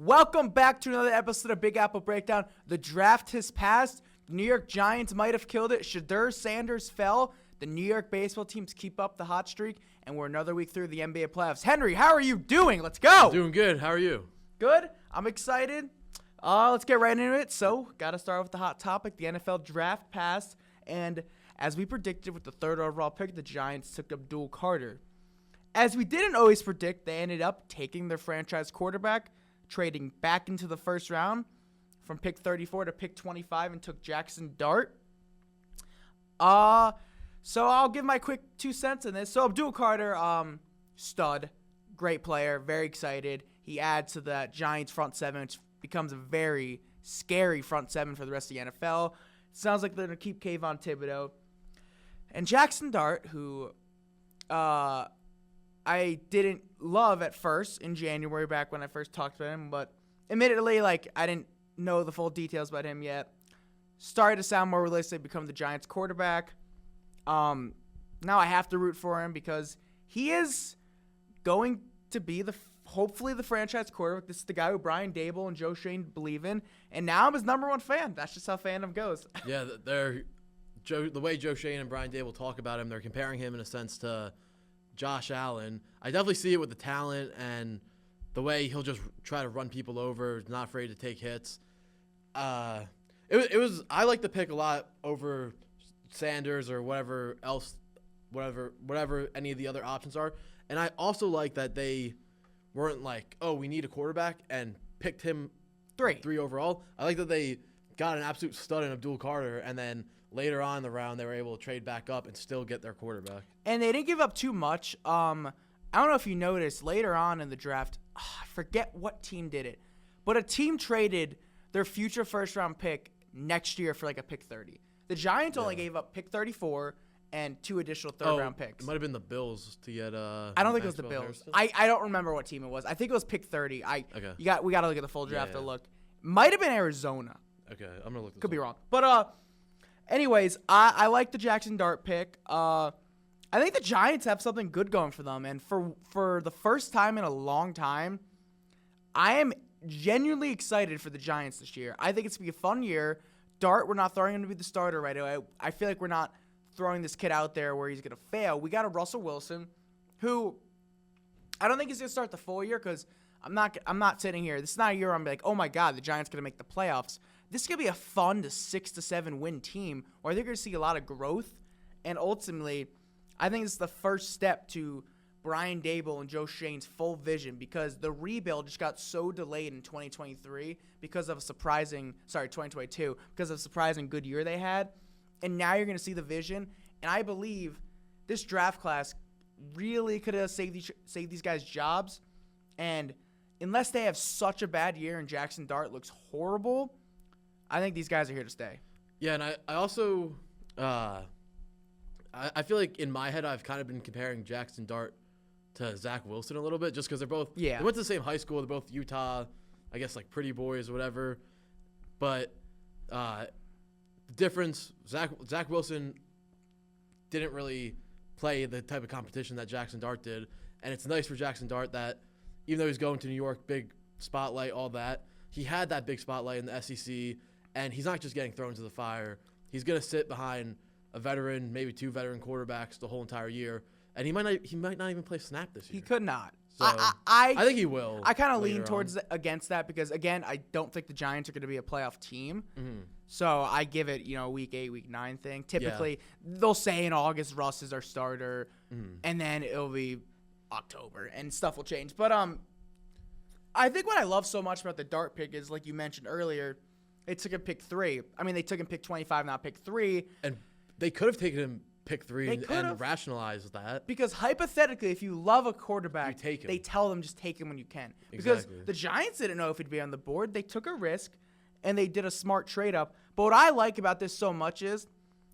Welcome back to another episode of Big Apple Breakdown. The draft has passed. The New York Giants might have killed it. Shedeur Sanders fell. The New York baseball teams keep up the hot streak, and we're another week through the NBA playoffs. Henry, how are you doing? Let's go. Doing good. How are you? Good. I'm excited. Let's get right into it. So, got to start with the hot topic. The NFL draft passed, and as we predicted with the third overall pick, the Giants took Abdul Carter. As we didn't always predict, they ended up taking their franchise quarterback, trading back into the first round from pick 34 to pick 25 and took Jaxon Dart. So I'll give my quick 2 cents on this. So Abdul Carter, stud, great player, very excited. He adds to the Giants front seven, which becomes a very scary front seven for the rest of the NFL. Sounds like they're going to keep Kayvon Thibodeau. And Jaxon Dart, who I didn't love at first in January back when I first talked about him, but admittedly, I didn't know the full details about him yet. Started to sound more realistic, become the Giants quarterback. Now I have to root for him because he is going to be hopefully the franchise quarterback. This is the guy who Brian Daboll and Joe Schoen believe in, and now I'm his number one fan. That's just how fandom goes. Yeah, the way Joe Schoen and Brian Daboll talk about him, they're comparing him in a sense to Josh Allen. I definitely see it with the talent and the way he'll just try to run people over, not afraid to take hits. I like the pick a lot over Sanders or whatever else, whatever any of the other options are. And I also like that they weren't like, oh, we need a quarterback and picked him three overall. I like that they got an absolute stud in Abdul Carter, and then later on in the round they were able to trade back up and still get their quarterback. And they didn't give up too much. I don't know if you noticed later on in the draft, I forget what team did it, but a team traded their future first-round pick next year for a pick 30. The Giants only gave up pick 34 and 2 additional third-round picks. It might have been the Bills to get I don't think it was the Bills. I don't remember what team it was. I think it was pick 30. Okay. We got to look at the full draft to look. Might have been Arizona. Okay, I'm going to look this Could up. be wrong. But anyways, I like the Jaxon Dart pick. I think the Giants have something good going for them, and for the first time in a long time, I am genuinely excited for the Giants this year. I think it's going to be a fun year. Dart, we're not throwing him to be the starter right away. I feel like we're not throwing this kid out there where he's going to fail. We got a Russell Wilson, who I don't think he's going to start the full year because I'm not sitting here. This is not a year where I'm like, oh my God, the Giants going to make the playoffs. This is going to be a fun 6 to 7 win team where they're going to see a lot of growth, and ultimately, I think this is the first step to Brian Daboll and Joe Schoen's full vision, because the rebuild just got so delayed in 2022 because of a surprising good year they had. And now you're going to see the vision. And I believe this draft class really could have saved these guys' jobs. And unless they have such a bad year and Jaxon Dart looks horrible, I think these guys are here to stay. Yeah, and I also I feel like in my head I've kind of been comparing Jaxon Dart to Zach Wilson a little bit, just because they're both they went to the same high school. They're both Utah, I guess, pretty boys or whatever. But the difference, Zach Wilson didn't really play the type of competition that Jaxon Dart did, and it's nice for Jaxon Dart that even though he's going to New York, big spotlight, all that, he had that big spotlight in the SEC, and he's not just getting thrown to the fire. He's going to sit behind a veteran, maybe 2 veteran quarterbacks the whole entire year. And he might not even play snap this year. He could not. So I think he will. I kind of lean towards against that because, again, I don't think the Giants are going to be a playoff team. Mm-hmm. So I give it, week 8, week 9 thing. Typically, they'll say in August Russ is our starter, and then it'll be October, and stuff will change. But I think what I love so much about the Dart pick is, like you mentioned earlier, they took him pick 3. I mean, they took him pick 25, not pick 3. And they could have taken him pick 3 and rationalize that. Because hypothetically, if you love a quarterback, take him. They tell them just take him when you can. Exactly. Because the Giants didn't know if he'd be on the board. They took a risk, and they did a smart trade-up. But what I like about this so much is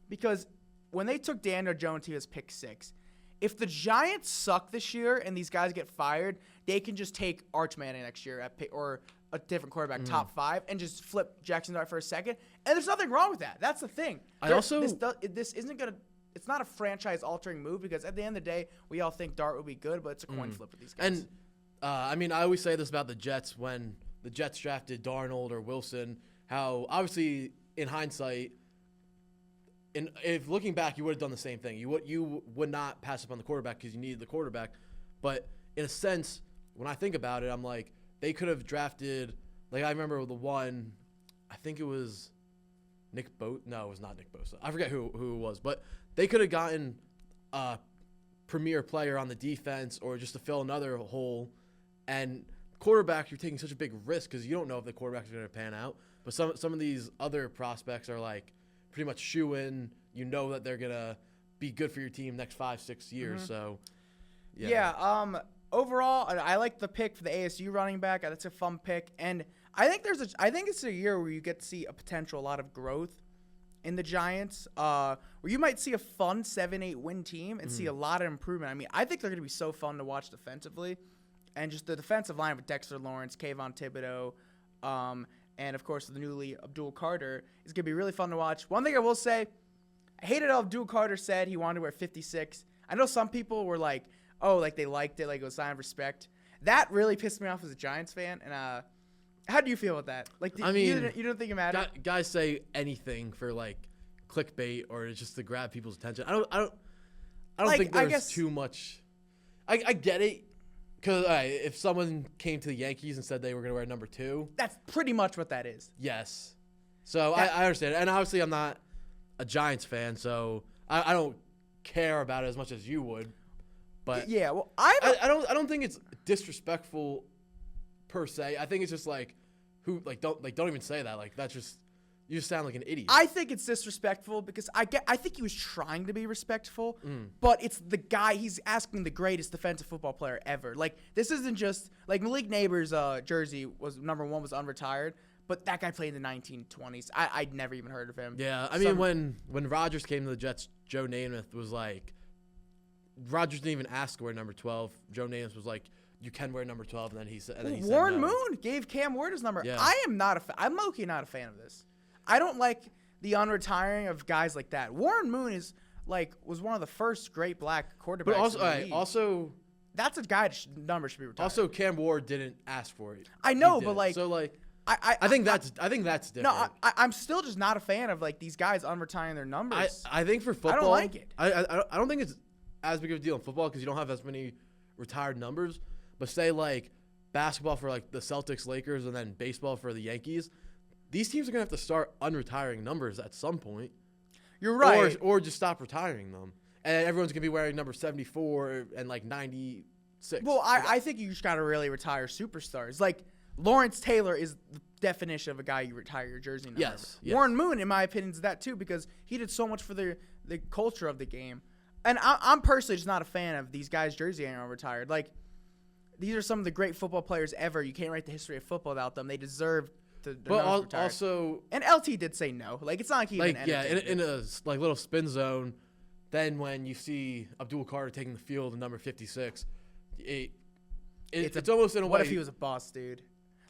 because when they took Daniel Jones, he was pick 6. If the Giants suck this year and these guys get fired, they can just take Arch Manning next year at pick, or a different quarterback, top 5, and just flip Jaxon Dart for a second. And there's nothing wrong with that. That's the thing. This isn't going to – it's not a franchise-altering move because at the end of the day, we all think Dart would be good, but it's a coin flip with these guys. And, I always say this about the Jets when the Jets drafted Darnold or Wilson, how obviously in hindsight, if looking back, you would have done the same thing. You would not pass up on the quarterback because you needed the quarterback. But in a sense, when I think about it, I'm like, they could have drafted, like I remember the one, I think it was Nick Bosa. No, it was not Nick Bosa. I forget who it was. But they could have gotten a premier player on the defense or just to fill another hole. And quarterback, you're taking such a big risk because you don't know if the quarterback's going to pan out. But some of these other prospects are like pretty much shoe-in. You know that they're going to be good for your team next 5-6 years. So, yeah. Overall, I like the pick for the ASU running back. That's a fun pick. And I think it's a year where you get to see a lot of growth in the Giants, where you might see a fun 7-8 win team and see a lot of improvement. I mean, I think they're going to be so fun to watch defensively. And just the defensive line with Dexter Lawrence, Kayvon Thibodeau, and, of course, the newly Abdul Carter is going to be really fun to watch. One thing I will say, I hated how Abdul Carter said he wanted to wear 56. I know some people were like, oh, like they liked it, like it was a sign of respect. That really pissed me off as a Giants fan. And how do you feel about that? Like, you don't think it mattered? Guys say anything for, like, clickbait or just to grab people's attention. I don't think there's too much. I get it. Because if someone came to the Yankees and said they were going to wear number 2. That's pretty much what that is. Yes. So I understand. And obviously I'm not a Giants fan, so I don't care about it as much as you would. But yeah, well, I don't think it's disrespectful per se. I think it's just like don't even say that. Like that's just you just sound like an idiot. I think it's disrespectful because I think he was trying to be respectful, but it's the guy he's asking the greatest defensive football player ever. Like this isn't just like Malik Neighbors' jersey was number 1 was unretired, but that guy played in the 1920s. I'd never even heard of him. Yeah, I mean when Rodgers came to the Jets, Joe Namath was like, Rodgers didn't even ask to wear number 12. Joe Namath was like, you can wear number 12, and then he said Warren no. Moon gave Cam Ward his number. Yeah. I am not a fan. I'm low-key not a fan of this. I don't like the unretiring of guys like that. Warren Moon was one of the first great black quarterbacks. But also, that's a guy number should be retired. Also, Cam Ward didn't ask for it. I know, but I think that's different. No, I'm still just not a fan of like these guys unretiring their numbers. I think for football, I don't like it. I don't think it's as big of a deal in football because you don't have as many retired numbers. But say like basketball for like the Celtics, Lakers, and then baseball for the Yankees. These teams are going to have to start unretiring numbers at some point. You're right. Or just stop retiring them. And everyone's going to be wearing number 74 and like 96. Well, I think you just got to really retire superstars. Like Lawrence Taylor is the definition of a guy you retire your jersey number. Yes. Warren Moon, in my opinion, is that too because he did so much for the culture of the game. And I'm personally just not a fan of these guys' jersey getting retired. Like, these are some of the great football players ever. You can't write the history of football without them. They deserve their numbers retired. Also, and LT did say no. Like it's not like he even in a like little spin zone. Then when you see Abdul Carter taking the field in number 56, it's almost in a way. What if he was a boss, dude?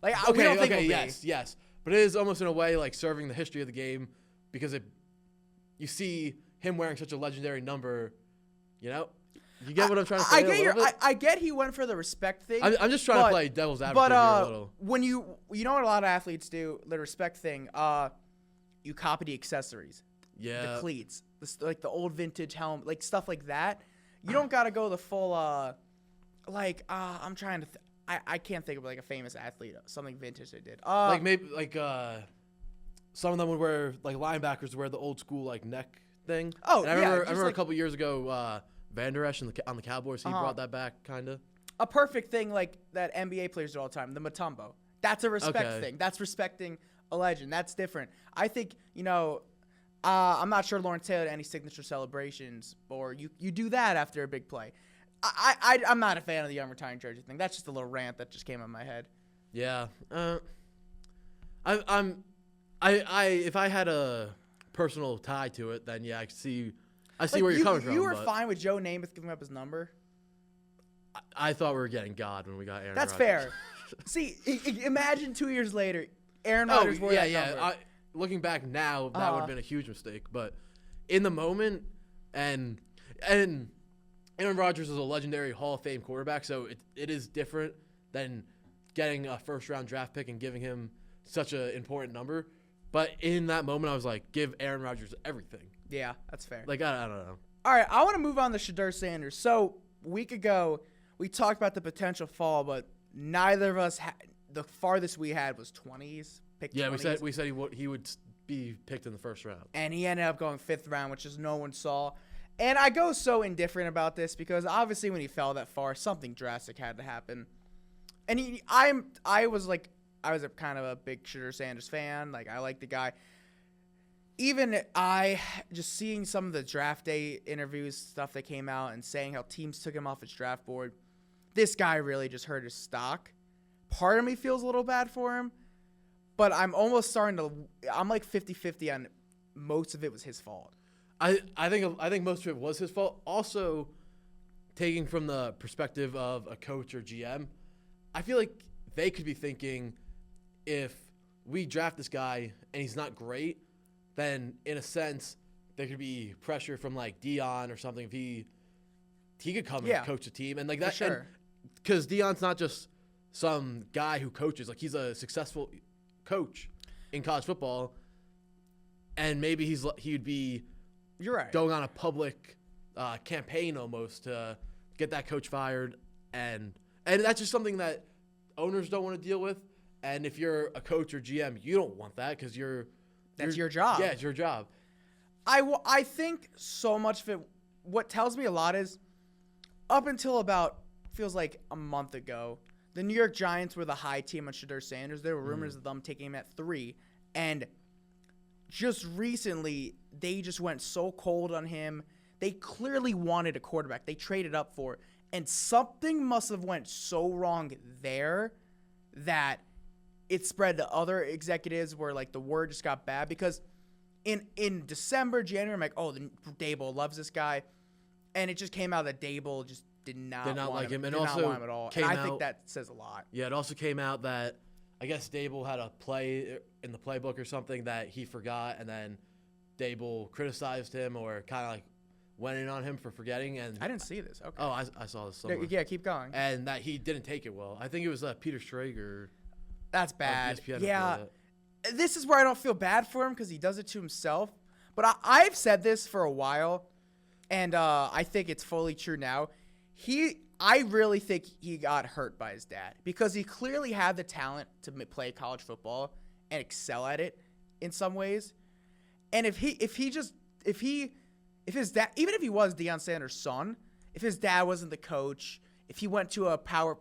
Like yes, but it is almost in a way like serving the history of the game because you see him wearing such a legendary number. You know. You get what I'm trying to say? I get he went for the respect thing. I'm just trying to play devil's advocate here a little. When you know what a lot of athletes do, the respect thing, you copy the accessories. Yeah. The cleats, like the old vintage helmet, like stuff like that. You don't got to go the full, I'm trying to, I can't think of like a famous athlete, something vintage they did. Like maybe, some of them would wear, like linebackers wear the old school, like neck thing. Oh, and I remember a couple years ago, Van Der Esch on the Cowboys, he brought that back, kind of. A perfect thing like that NBA players do all the time, the Mutombo. That's a respect thing. That's respecting a legend. That's different. I think, I'm not sure Lawrence Taylor had any signature celebrations, or you do that after a big play. I'm not a fan of the unretiring jersey thing. That's just a little rant that just came in my head. Yeah. If I had a personal tie to it, then yeah, I see where you're coming from. You were fine with Joe Namath giving up his number? I thought we were getting God when we got Aaron That's Rodgers. fair. See, imagine 2 years later, Aaron Rodgers wore that number. Looking back now, that would have been a huge mistake. But in the moment, and Aaron Rodgers is a legendary Hall of Fame quarterback, so it is different than getting a first-round draft pick and giving him such an important number. But in that moment, I was like, give Aaron Rodgers everything. Yeah, that's fair. Like, I don't know. All right, I want to move on to Shedeur Sanders. So, a week ago, we talked about the potential fall, but neither of us the farthest we had was 20s. Yeah, 20s. we said he would be picked in the first round. And he ended up going 5th round, which is no one saw. And I go so indifferent about this because obviously when he fell that far, something drastic had to happen. And I was a kind of a big Shedeur Sanders fan. Like, I like the guy. Even just seeing some of the draft day interviews, stuff that came out and saying how teams took him off his draft board, this guy really just hurt his stock. Part of me feels a little bad for him, but I'm almost I'm like 50-50 on most of it was his fault. I think most of it was his fault. Also, taking from the perspective of a coach or GM, I feel like they could be thinking, if we draft this guy and he's not great, then in a sense there could be pressure from like Dion or something if he could come and coach a team and like that. For sure. Because Dion's not just some guy who coaches. Like, he's a successful coach in college football, and maybe he'd be. You're right. Going on a public campaign almost to get that coach fired, and that's just something that owners don't want to deal with. And if you're a coach or GM, you don't want that because that's your job. Yeah, it's your job. I think so much of it. What tells me a lot is up until about feels like a month ago, the New York Giants were the high team on Shedeur Sanders. There were rumors of them taking him at 3, and just recently, they just went so cold on him. They clearly wanted a quarterback. They traded up for it. And something must have went so wrong there that it spread to other executives where, like, the word just got bad. Because in December, January, I'm like, oh, Dable loves this guy. And it just came out that Dable just did not like him. And did also not want him at all. And I think that says a lot. Yeah, it also came out that I guess Dable had a play in the playbook or something that he forgot, and then Dable criticized him or kind of like went in on him for forgetting. And I didn't see this. Okay. Oh, I saw this somewhere. Yeah, keep going. And that he didn't take it well. I think it was Peter Schrager. That's bad. ESPN. Yeah. This is where I don't feel bad for him because he does it to himself. But I've said this for a while, and I think it's fully true now. I really think he got hurt by his dad because he clearly had the talent to play college football and excel at it in some ways. And if his dad, even if he was Deion Sanders' son, if his dad wasn't the coach, if he went to a Power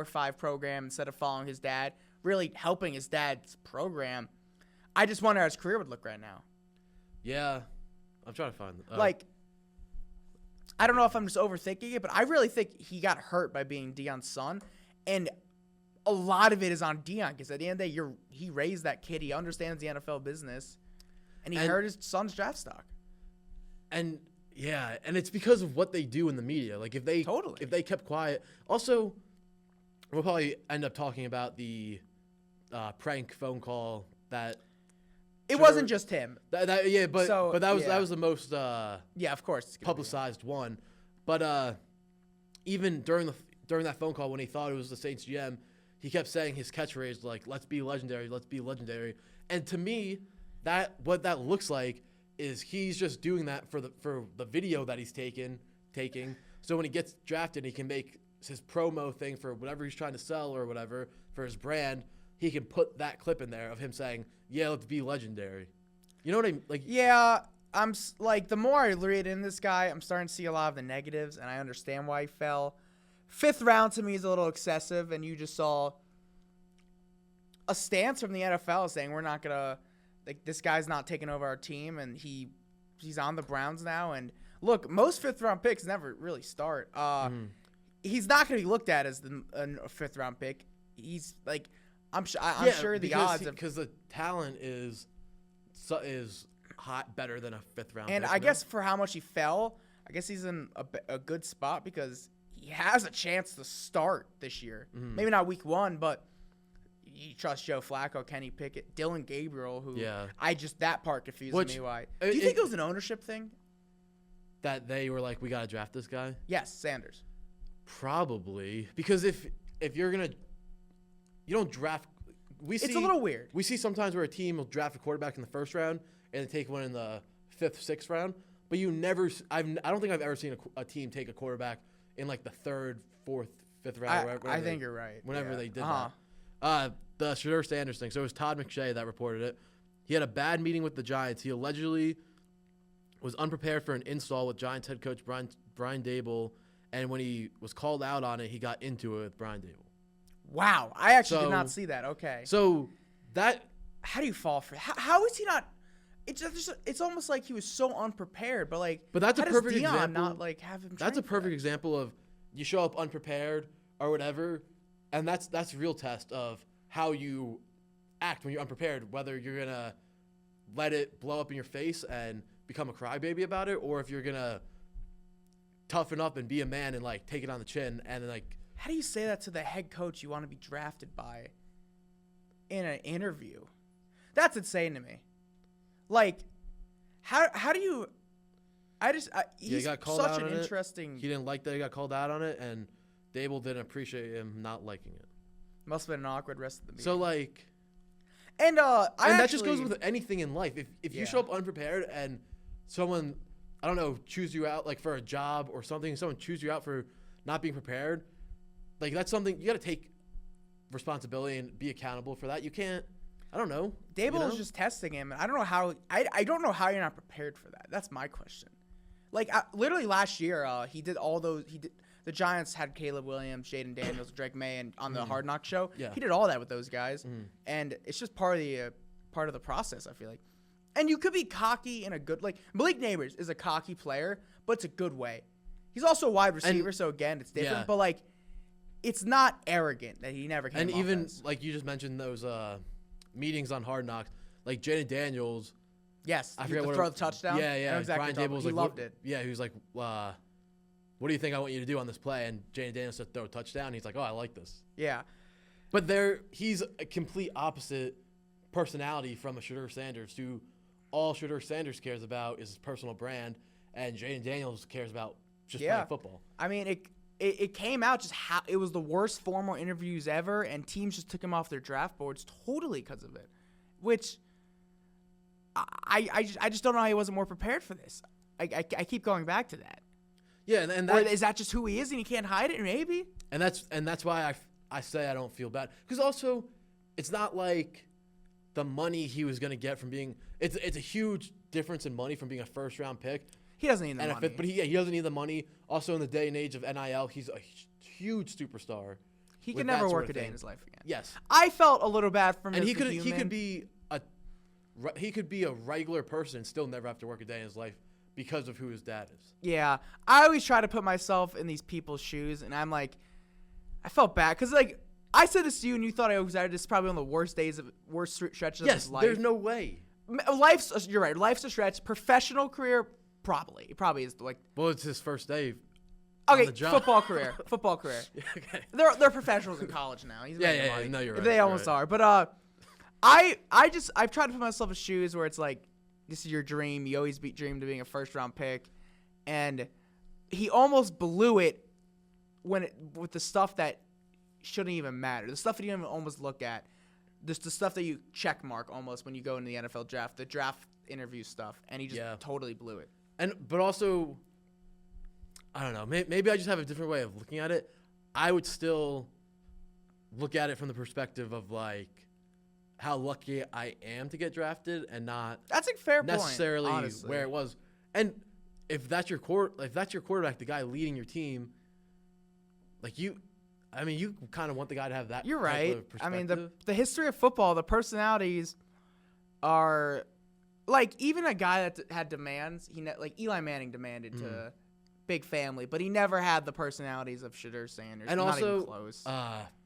5 program instead of following his dad, really helping his dad's program, I just wonder how his career would look right now. Yeah, I'm trying to find I don't know if I'm just overthinking it, but I really think he got hurt by being Deion's son. And a lot of it is on Deion because at the end of the day, he raised that kid. He understands the NFL business. And he hurt his son's draft stock. And, yeah, and it's because of what they do in the media. Like, if they kept quiet. Also, we'll probably end up talking about the prank phone call that – it wasn't just him. But that was the most of course publicized one. But even during that phone call when he thought it was the Saints GM, he kept saying his catchphrase like "Let's be legendary, let's be legendary." And to me, what that looks like is he's just doing that for the video that he's taking. So when he gets drafted, he can make his promo thing for whatever he's trying to sell or whatever for his brand. He can put that clip in there of him saying, "Yeah, let's be legendary." You know what I mean? Like, yeah, I'm like, the more I read in this guy, I'm starting to see a lot of the negatives, and I understand why he fell. 5th round to me is a little excessive, and you just saw a stance from the NFL saying we're not gonna, like, this guy's not taking over our team, and he's on the Browns now. And look, most 5th round picks never really start. He's not gonna be looked at as a 5th round pick. He's like. I'm sure the odds because the talent is hot better than a 5th round. And pick, I guess for how much he fell, I guess he's in a good spot because he has a chance to start this year. Maybe not week 1, but you trust Joe Flacco, Kenny Pickett, Dylan Gabriel, who that part confuses me. Why? Do you think it was an ownership thing? That they were like, we got to draft this guy? Yes, Sanders. Probably. Because if you're going to you don't draft. It's a little weird. We see sometimes where a team will draft a quarterback in the first round and then take one in the 5th, 6th round. But you never. I don't think I've ever seen a team take a quarterback in like the 3rd, 4th, 5th round. I think you're right. Whenever they did that. The Shedeur Sanders thing. So it was Todd McShay that reported it. He had a bad meeting with the Giants. He allegedly was unprepared for an install with Giants head coach Brian Daboll, and when he was called out on it, he got into it with Brian Daboll. Wow, I actually did not see that. Okay. So that how do you fall for? How is he not? It's almost like he was so unprepared. But that's a perfect Dion example. Not like have him. That's a perfect example of you show up unprepared or whatever, and that's a real test of how you act when you're unprepared. Whether you're gonna let it blow up in your face and become a crybaby about it, or if you're gonna toughen up and be a man and like take it on the chin and then like. How do you say that to the head coach you want to be drafted by in an interview? That's insane to me. Like, how do you? He got called out on interesting. He didn't like that he got called out on it, and Daboll didn't appreciate him not liking it. Must have been an awkward rest of the meeting. So like, and that just goes with anything in life. If you show up unprepared and someone, I don't know, choose you out like for a job or something, someone choose you out for not being prepared. Like, that's something you got to take responsibility and be accountable for that. You can't, I don't know. Daboll is just testing him. And I don't know how, I don't know how you're not prepared for that. That's my question. Like, literally last year, he did all those, the Giants had Caleb Williams, Jaden Daniels, Drake May, and on the Hard Knock show. Yeah. He did all that with those guys. And it's just part of the process, I feel like. And you could be cocky in a good, like, Malik Neighbors is a cocky player, but it's a good way. He's also a wide receiver, so again, it's different. Yeah. But, like, it's not arrogant that he never came And off even, as. like you just mentioned, those meetings on Hard Knocks, like Jaden Daniels. Yes, I forget to what throw the touchdown. Yeah, yeah. Exactly. Brian Daboll's he like, loved it. Yeah, he was like, what do you think I want you to do on this play? And Jaden Daniels said throw a touchdown. He's like, oh, I like this. Yeah. But he's a complete opposite personality from a Shedeur Sanders, who all Shedeur Sanders cares about is his personal brand, and Jaden Daniels cares about just playing football. I mean, it came out just how it was the worst formal interviews ever, and teams just took him off their draft boards totally because of it, which I just don't know how he wasn't more prepared for this. I keep going back to that. Yeah, and or is that just who he is and he can't hide it? Maybe. And that's why I say I don't feel bad, because also it's not like the money he was going to get from being it's a huge difference in money from being a first round pick. He doesn't need the money. But he doesn't need the money. Also, in the day and age of NIL, he's a huge superstar. He can never work a day in his life again. Yes. I felt a little bad for him. And he could be a regular person and still never have to work a day in his life because of who his dad is. Yeah. I always try to put myself in these people's shoes, and I'm like, I felt bad because, like, I said this to you, and you thought I was excited. This is probably one of the worst stretches of his life. Yes, there's no way. You're right. Life's a stretch. Professional career, probably. It probably is like. Well, it's his first day. Okay, on the job. Football career. Okay. They're professionals in college now. He's making money. No, you're right. They almost are. But I've tried to put myself in shoes where it's like, this is your dream. You always dreamed of being a first round pick, and he almost blew it with the stuff that shouldn't even matter. The stuff that you don't even almost look at. The stuff that you check mark almost when you go into the NFL draft. The draft interview stuff, and he just totally blew it. But also, I don't know. Maybe I just have a different way of looking at it. I would still look at it from the perspective of like how lucky I am to get drafted, and not that's a fair necessarily point, honestly. Where it was. And if that's your quarterback, the guy leading your team, like you kind of want the guy to have that. You're right. Type of perspective. I mean, the history of football, the personalities are like, even a guy that had demands. Like Eli Manning demanded to big family, but he never had the personalities of Shedeur Sanders. And not also, even close.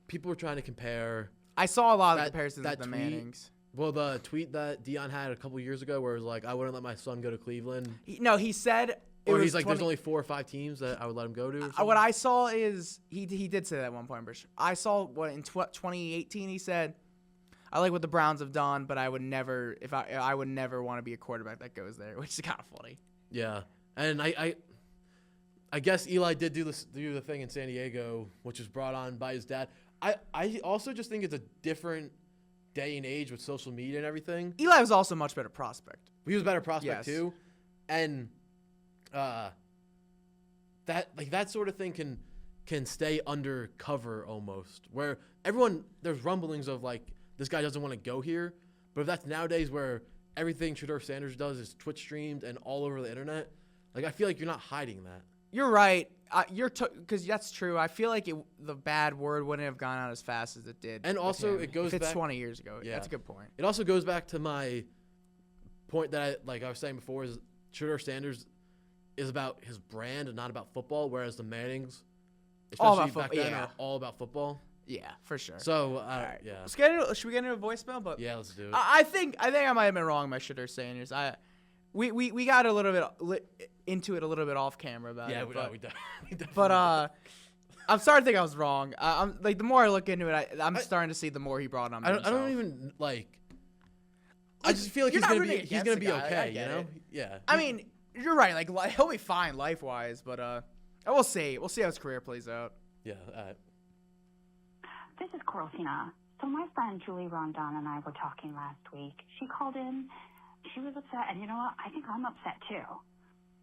People were trying to compare. I saw a lot of comparisons with the tweet, Mannings. Well, the tweet that Dion had a couple years ago, where it was like, "I wouldn't let my son go to Cleveland." He said. Or he's like, there's only 4 or 5 teams that I would let him go to. What I saw is he did say that at one point. I saw in 2018 he said, "I like what the Browns have done, but I would never I would never want to be a quarterback that goes there," which is kind of funny. Yeah, and I guess Eli did do the thing in San Diego, which was brought on by his dad. I also just think it's a different day and age with social media and everything. Eli was also a much better prospect. He was a better prospect Yes. too, and that sort of thing can stay undercover almost. Where there's rumblings of like this guy doesn't want to go here, but if that's nowadays where everything Shedeur Sanders does is Twitch streamed and all over the internet, like I feel like you're not hiding that. You're right. Because that's true. I feel like the bad word wouldn't have gone out as fast as it did. And also, it goes if it's back 20 years ago. Yeah. That's a good point. It also goes back to my point that I was saying before is Shedeur Sanders is about his brand and not about football, whereas the Mannings, All especially about back football, then, yeah. are all about football. Yeah, for sure. So, All right. yeah. Should we get into a voicemail? But Yeah, let's do it. I think I might have been wrong by Shedeur Sanders. We got a little bit into it a little bit off camera about Yeah, it. we definitely But I'm starting to think I was wrong. I'm like the more I look into it, I'm starting to see the more he brought on. I don't even like. I just feel like You're he's not gonna be rooting against the guy. I okay. You get know? it. Yeah. I mean, you're right. Like he'll be fine life wise, but we'll see. We'll see how his career plays out. Yeah. This is Coralcina. So my friend Julie Rondon and I were talking last week. She called in. She was upset, and you know what? I think I'm upset too.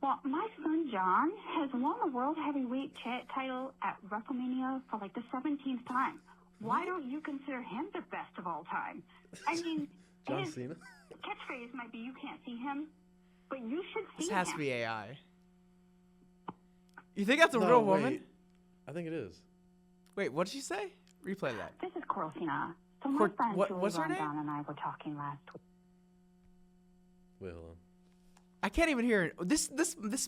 Well, my son John has won the world heavyweight title at WrestleMania for like the 17th time. Why don't you consider him the best of all time? I mean, John his Cena. catchphrase might be "You can't see him," but you should see This has him. to be AI. You think that's a No, real wait. woman? I think it is. Wait, what did she say? Replay that. This is Coralcina. So my friend Julie what's her Rondon name? and I were talking last week. Wait, hold on. I can't even hear it. This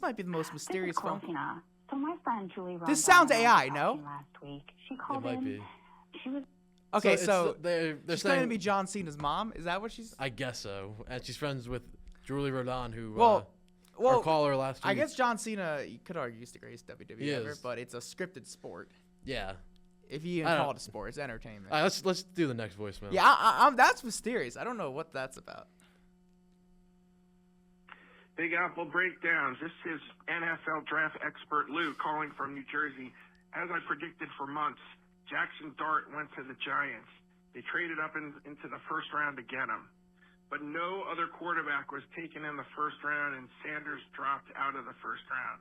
might be the most mysterious This is phone. Coralcina. So my friend Julie Rondon This sounds and I AI, were no? talking last week. She It called might in. be. She was Okay, it's so they're she's saying going to be John Cena's mom. Is that what she's? I guess so, and she's friends with Julie Rodon, who Well, our caller last week. I guess John Cena, you could argue, he's the greatest WWE He ever, is. but it's a scripted sport. Yeah. If you I even don't- call it a sport, it's entertainment. All right, let's do the next voicemail. Yeah, I'm that's mysterious. I don't know what that's about. Big Apple Breakdowns. This is NFL draft expert Lou calling from New Jersey. As I predicted for months, Jaxon Dart went to the Giants. They traded up into the first round to get him. But no other quarterback was taken in the first round, and Sanders dropped out of the first round.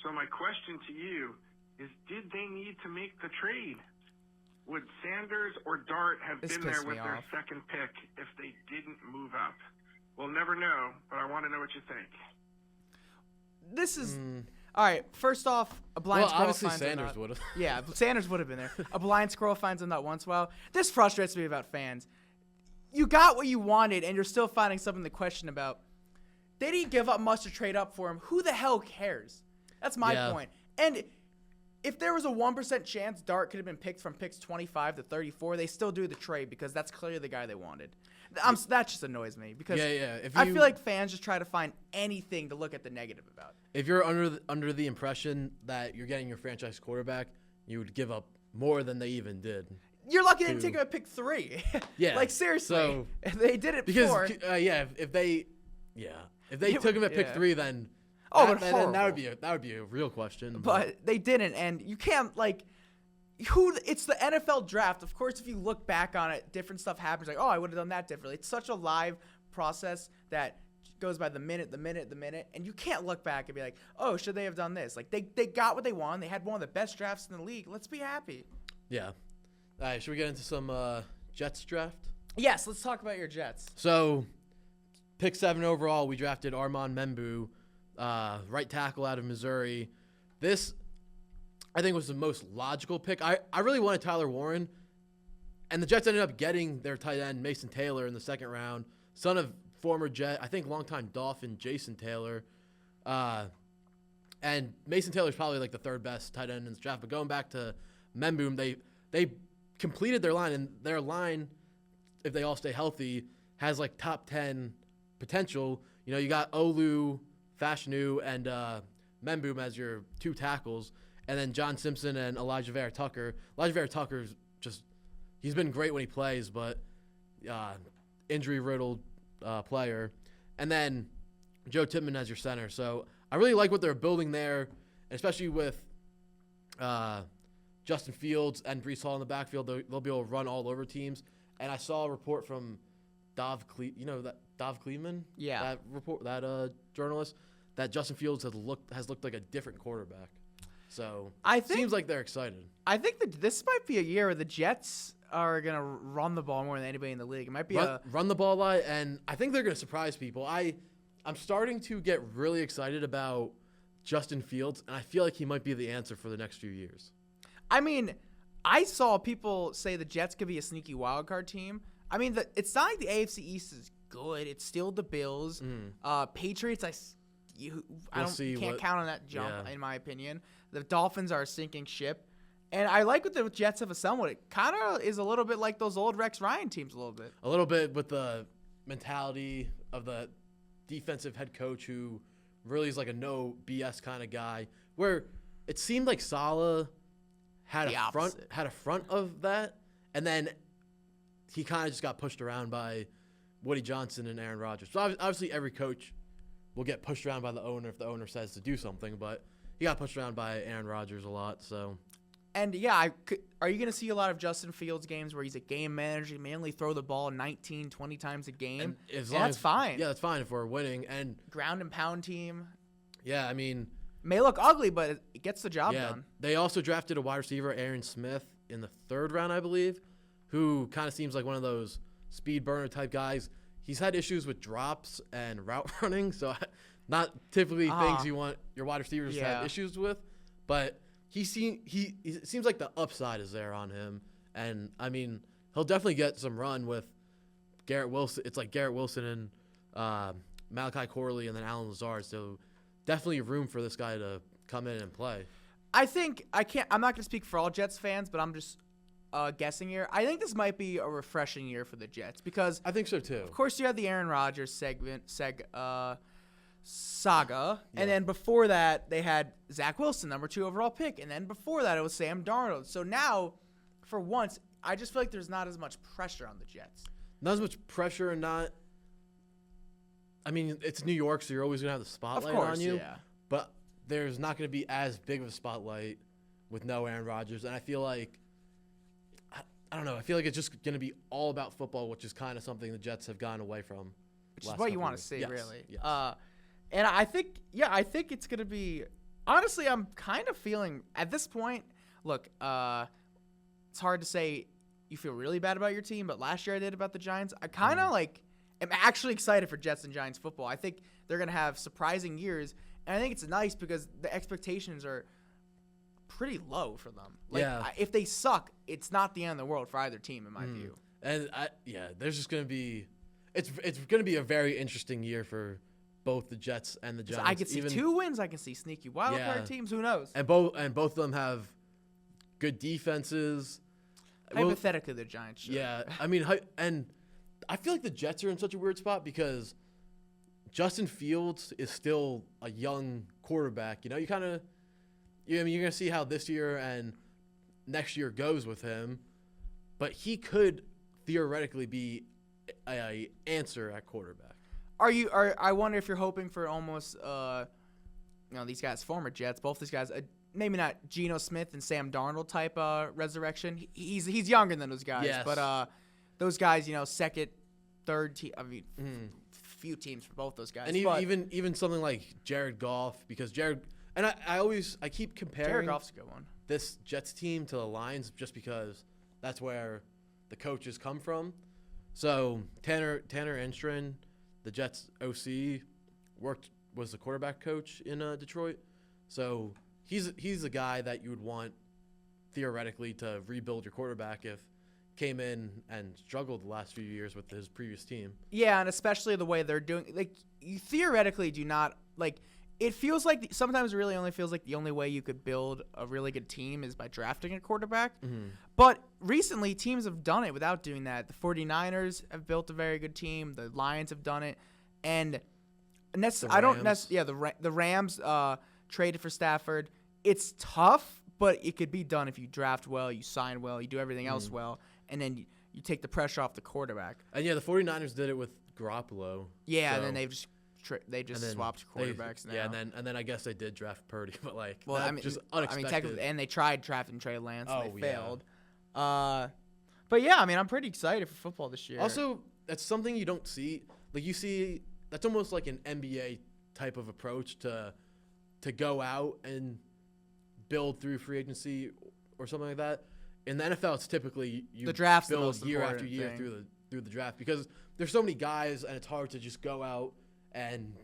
So my question to you is, did they need to make the trade? Would Sanders or Dart have This been there pissed with me their off. second pick if they didn't move up? We'll never know, but I want to know what you think. This is all right. First off, a blind Well, squirrel obviously finds a Sanders nut. would have. Yeah, Sanders would have been there. A blind squirrel finds a nut once in a while. This frustrates me about fans. You got what you wanted, and you're still finding something to question about. They didn't give up much to trade up for him. Who the hell cares? That's my Yeah. point. And if there was a 1% chance Dart could have been picked from picks 25 to 34, they still do the trade because that's clearly the guy they wanted. That just annoys me because Yeah. I feel like fans just try to find anything to look at the negative about. If you're under the impression that you're getting your franchise quarterback, you would give up more than they even did. You're lucky they didn't to- take him at pick 3. Yeah, like seriously, so- they did it Because before. if they It took him at would- pick yeah. 3, then Oh, that, but then that would horrible. be a real question. But they didn't, and you can't like. It's the NFL draft. Of course, if you look back on it, different stuff happens. Like, oh, I would have done that differently. It's such a live process that goes by the minute, and you can't look back and be like, oh, should they have done this? Like, they got what they wanted. They had one of the best drafts in the league. Let's be happy. yeah. All right, should we get into some Jets draft? Yes, let's talk about your Jets. So, pick 7 overall, we drafted Armand Membou, right tackle out of Missouri. This, I think, was the most logical pick. I really wanted Tyler Warren, and the Jets ended up getting their tight end, Mason Taylor, in the second round, son of former Jet, I think longtime Dolphin, Jason Taylor. And Mason Taylor's probably like the third best tight end in this draft. But going back to Membou, they completed their line, and their line, if they all stay healthy, has like top 10 potential. You know, you got Olu, Fashanu, and Membou as your 2 tackles, and then John Simpson and Elijah Vera Tucker. Elijah Vera Tucker's he's been great when he plays, but injury-riddled player. And then Joe Tippmann as your center. So I really like what they're building there, especially with Justin Fields and Breece Hall in the backfield, they'll be able to run all over teams. And I saw a report from Dov Cleveman? Yeah. That journalist, that Justin Fields has looked like a different quarterback. So seems like they're excited. I think that this might be a year where the Jets are going to run the ball more than anybody in the league. It might be run the ball a lot, and I think they're going to surprise people. I'm starting to get really excited about Justin Fields, and I feel like he might be the answer for the next few years. I mean, I saw people say the Jets could be a sneaky wild card team. I mean, it's not like the AFC East is good. It's still the Bills. Patriots, can't count on that jump, in my opinion. The Dolphins are a sinking ship. And I like what the Jets have assembled. It kind of is a little bit like those old Rex Ryan teams a little bit. A little bit with the mentality of the defensive head coach who really is like a no BS kind of guy, where it seemed like Saleh had a front of that, and then he kind of just got pushed around by Woody Johnson and Aaron Rodgers. So obviously every coach will get pushed around by the owner if the owner says to do something, but he got pushed around by Aaron Rodgers a lot. So, and yeah, are you going to see a lot of Justin Fields games where he's a game manager, mainly throw the ball 19, 20 times a game? That's fine. Yeah, that's fine if we're winning. And ground and pound team. Yeah, I mean, may look ugly, but it gets the job done. They also drafted a wide receiver, Aaron Smith, in the 3rd round, I believe, who kind of seems like one of those speed burner type guys. He's had issues with drops and route running, so not typically things you want your wide receivers to have issues with. But he seems like the upside is there on him, and I mean he'll definitely get some run with Garrett Wilson. It's like Garrett Wilson and Malachi Corley and then Alan Lazard. So definitely room for this guy to come in and play. I'm not going to speak for all Jets fans, but I'm just guessing here. I think this might be a refreshing year for the Jets because I think so too. Of course, you had the Aaron Rodgers saga, and then before that they had Zach Wilson, number 2 overall pick, and then before that it was Sam Darnold. So now, for once, I just feel like there's not as much pressure on the Jets. Not as much pressure, and not. I mean, it's New York, so you're always gonna have the spotlight on you. Yeah. But there's not gonna be as big of a spotlight with no Aaron Rodgers, and I feel like. I don't know. I feel like it's just going to be all about football, which is kind of something the Jets have gone away from. Which is what you want to see, really. Yes. And I think it's going to be – honestly, I'm kind of feeling – at this point, look, it's hard to say you feel really bad about your team, but last year I did about the Giants. I kind of am actually excited for Jets and Giants football. I think they're going to have surprising years, and I think it's nice because the expectations are – pretty low for them. If they suck, it's not the end of the world for either team, in my view. And there's just going to be it's going to be a very interesting year for both the Jets and the Giants. So I can see 2 wins. I can see sneaky wild card teams. Who knows? And both of them have good defenses. Hypothetically, the Giants should. Yeah, I mean, and I feel like the Jets are in such a weird spot because Justin Fields is still a young quarterback. You know, you kind of. You're going to see how this year and next year goes with him, but he could theoretically be an answer at quarterback. I wonder if you're hoping for almost, these guys, former Jets, both these guys, maybe not Geno Smith and Sam Darnold type resurrection. He's younger than those guys, but those guys, second, third team. I mean, few teams for both those guys. And even something like Jared Goff, because Jared. And I keep comparing Jared Goff's a good one. This Jets team to the Lions just because that's where the coaches come from. So Tanner Enstren, the Jets OC, was the quarterback coach in Detroit. So he's a guy that you would want theoretically to rebuild your quarterback if came in and struggled the last few years with his previous team. Yeah, and especially the way they're doing. You theoretically do not It feels like sometimes it really only feels like the only way you could build a really good team is by drafting a quarterback. Mm-hmm. But recently, teams have done it without doing that. The 49ers have built a very good team. The Lions have done it. And the Rams traded for Stafford. It's tough, but it could be done if you draft well, you sign well, you do everything else well, and then you take the pressure off the quarterback. And, the 49ers did it with Garoppolo. Yeah, and then they've just And then swapped quarterbacks now. Yeah, and then I guess they did draft Purdy, but like, well, that I mean, just unexpected. technically, and they tried drafting Trey Lance, and they yeah. failed. But yeah, I mean, I'm pretty excited for football this year. Also, that's something you don't see. Like, you see, that's almost like an NBA type of approach to go out and build through free agency or something like that. In the NFL, it's typically you the draft's the build most year after important year thing. through the draft, because there's so many guys and it's hard to just go out and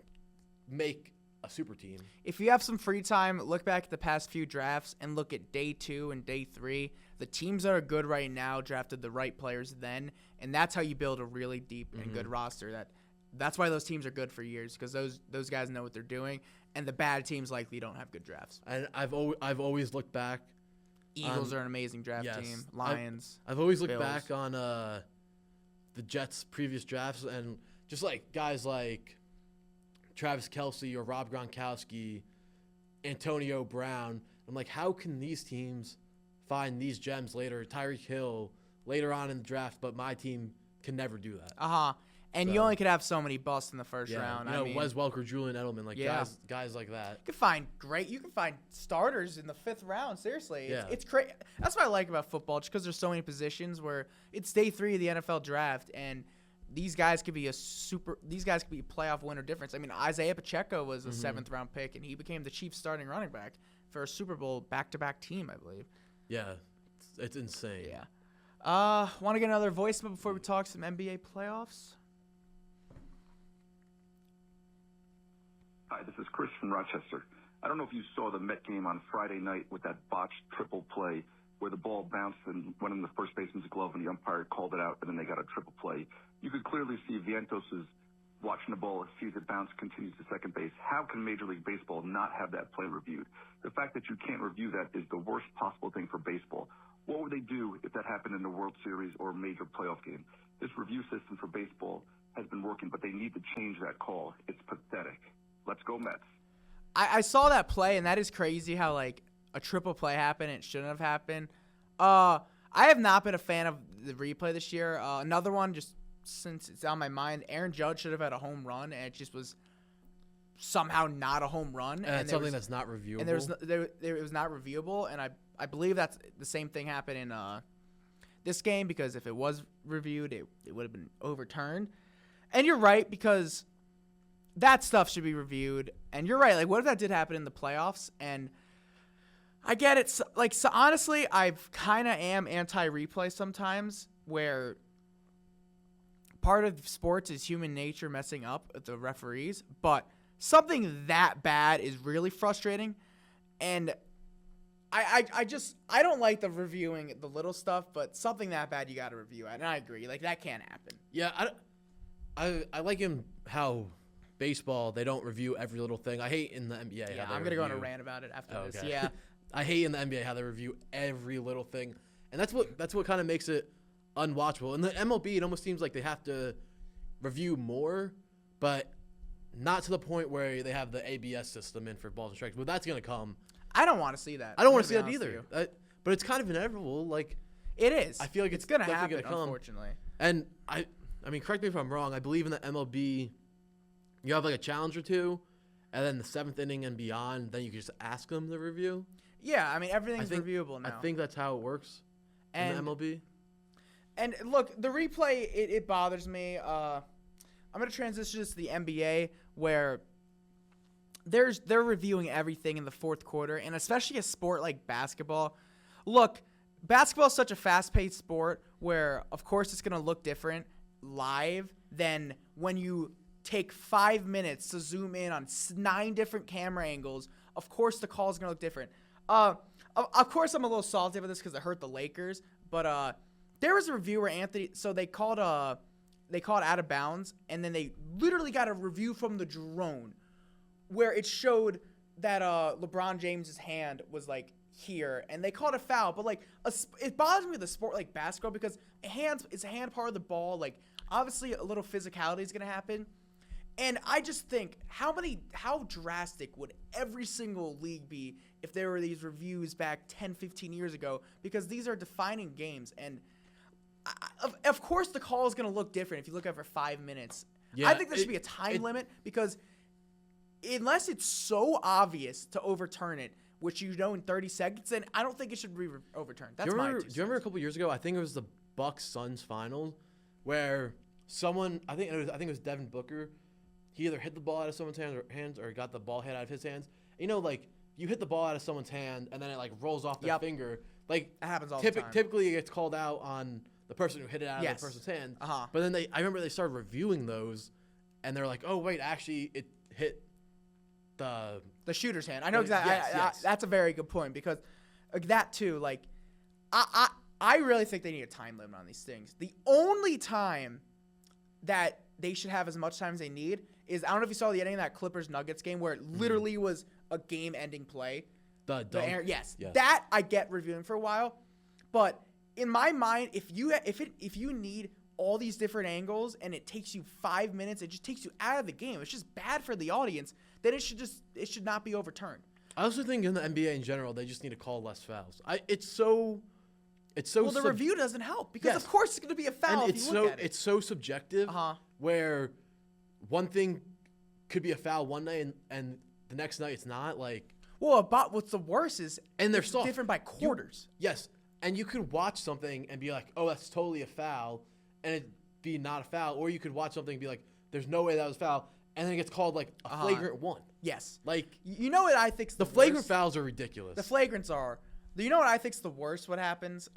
make a super team. If you have some free time, look back at the past few drafts and look at day 2 and day 3. The teams that are good right now drafted the right players then, and that's how you build a really deep and good roster. That's why those teams are good for years, because those guys know what they're doing, and the bad teams likely don't have good drafts. And I've always looked back. Eagles are an amazing draft team. Lions. I've always looked Bills. back on the Jets' previous drafts, and just like guys like Travis Kelce or Rob Gronkowski, Antonio Brown. I'm like, how can these teams find these gems later? Tyreek Hill later on in the draft, but my team can never do that. And you only could have so many busts in the first round. You know, I mean, Wes Welker, Julian Edelman, like guys like that. you can find starters in the 5th round. Seriously, Yeah. it's crazy. That's what I like about football, just because there's so many positions where it's day 3 of the NFL draft, and these guys could be a playoff winner difference. I mean, Isaiah Pacheco was a 7th round pick, and he became the Chiefs starting running back for a Super Bowl back-to-back team, I believe. Yeah, it's insane. Yeah. Want to get another voicemail before we talk some NBA playoffs? Hi, this is Chris from Rochester. I don't know if you saw the Met game on Friday night with that botched triple play where the ball bounced and went in the first baseman's glove and the umpire called it out, and then they got a triple play. You could clearly see Vientos is watching the ball, sees it bounce, continues to second base. How can Major League Baseball not have that play reviewed? The fact that you can't review that is the worst possible thing for baseball. What would they do if that happened in the World Series or a major playoff game? This review system for baseball has been working, but they need to change that call. It's pathetic. Let's go Mets. I saw that play, and that is crazy how, like, a triple play happened and it shouldn't have happened. I have not been a fan of the replay this year. Another one, just since it's on my mind, Aaron Judge should have had a home run, and it just was somehow not a home run. And it's something that's not reviewable. And it was not reviewable, and I believe that's the same thing happened in this game, because if it was reviewed, it would have been overturned. And you're right, because that stuff should be reviewed. And you're right. Like, what if that did happen in the playoffs? And I get it. So honestly, I kind of am anti-replay sometimes, where part of sports is human nature messing up at the referees. But something that bad is really frustrating. And I don't like the reviewing the little stuff, but something that bad you got to review it. And I agree. Like, that can't happen. Yeah, I like him how baseball, they don't review every little thing. I hate in the NBA. Yeah, I'm going to go on a rant about it after this. Yeah. I hate in the NBA how they review every little thing. And that's what kind of makes it unwatchable. In the MLB, it almost seems like they have to review more, but not to the point where they have the ABS system in for balls and strikes. But that's going to come. I don't want to see that. I don't want to see that either. But it's kind of inevitable. Like, it is. I feel like it's going to definitely happen, gonna come. unfortunately. And I mean, correct me if I'm wrong. I believe in the MLB, you have like a challenge or two, and then the 7th inning and beyond, then you can just ask them to review. Yeah, I mean, everything's reviewable now. I think that's how it works in the MLB. And look, the replay, it bothers me. I'm going to transition this to the NBA, where they're reviewing everything in the 4th quarter, and especially a sport like basketball. Look, basketball is such a fast-paced sport where, of course, it's going to look different live than when you take 5 minutes to zoom in on 9 different camera angles. Of course, the call is going to look different. Of course, I'm a little salty about this because it hurt the Lakers. But there was a review where they called out of bounds, and then they literally got a review from the drone where it showed that LeBron James's hand was like here, and they called a foul. But like, it bothers me with a sport like basketball, because it's a hand part of the ball. Like, obviously, a little physicality is going to happen. And I just think, how drastic would every single league be if there were these reviews back 10, 15 years ago? Because these are defining games. And of course the call is going to look different if you look at it for 5 minutes. Yeah, I think there should be a time limit because unless it's so obvious to overturn it, which you know in 30 seconds, then I don't think it should be overturned. That's my 2 cents. Do you remember a couple years ago? I think it was the Bucks-Suns final where someone, I think it was Devin Booker. He either hit the ball out of someone's hands or got the ball hit out of his hands. You know, like you hit the ball out of someone's hand and then it like rolls off their finger. Like that happens all the time. Typically, it gets called out on the person who hit it out of the person's hand. But then I remember they started reviewing those, and they're like, "Oh wait, actually, it hit the shooter's hand." I know exactly. Yes. That's a very good point because that too. Like, I really think they need a time limit on these things. The only time that they should have as much time as they need is, I don't know if you saw the ending of that Clippers-Nuggets game where it literally was a game-ending play. The dunk. Yes, that I get reviewing for a while, but in my mind, if you need all these different angles and it takes you 5 minutes, it just takes you out of the game. It's just bad for the audience. Then it should not be overturned. I also think in the NBA in general, they just need to call less fouls. Well, the review doesn't help because of course it's going to be a foul. And if you look at it. It's so subjective. Where one thing could be a foul one night and the next night it's not. Like, well, but what's the worst is they're it's different by quarters. Yes, and you could watch something and be like, "Oh, that's totally a foul," and it be not a foul, or you could watch something and be like, "There's no way that was a foul," and then it gets called like a flagrant one. Yes, like you know what I think's the flagrant fouls are ridiculous. The flagrants are. You know what I think's the worst? What happens?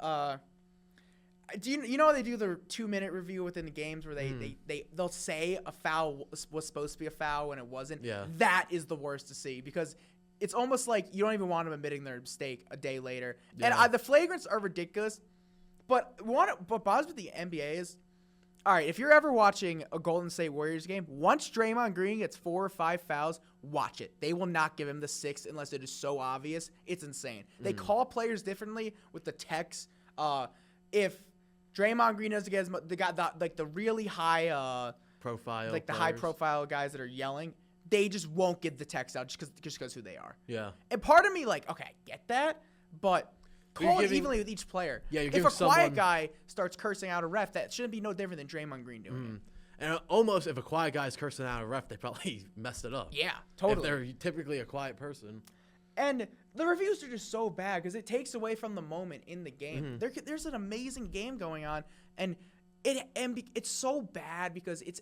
Do you know how they do the 2-minute review within the games where they'll say a foul was supposed to be a foul when it wasn't? Yeah. That is the worst to see because it's almost like you don't even want them admitting their mistake a day later. Yeah. And the flagrants are ridiculous. But what bothers with the NBA is, all right, if you're ever watching a Golden State Warriors game, once Draymond Green gets 4 or 5 fouls, watch it. They will not give him the 6th unless it is so obvious. It's insane. They call players differently with the text. If Draymond Green doesn't get the really high profile, like the high profile guys that are yelling, they just won't give the text out just because who they are. Yeah. And part of me like, okay, I get that, but call it evenly with each player. Yeah, if a quiet guy starts cursing out a ref, that shouldn't be no different than Draymond Green doing it. And almost if a quiet guy's cursing out a ref, they probably messed it up. Yeah, totally. If they're typically a quiet person. And the reviews are just so bad because it takes away from the moment in the game. There's an amazing game going on, and it's so bad because it's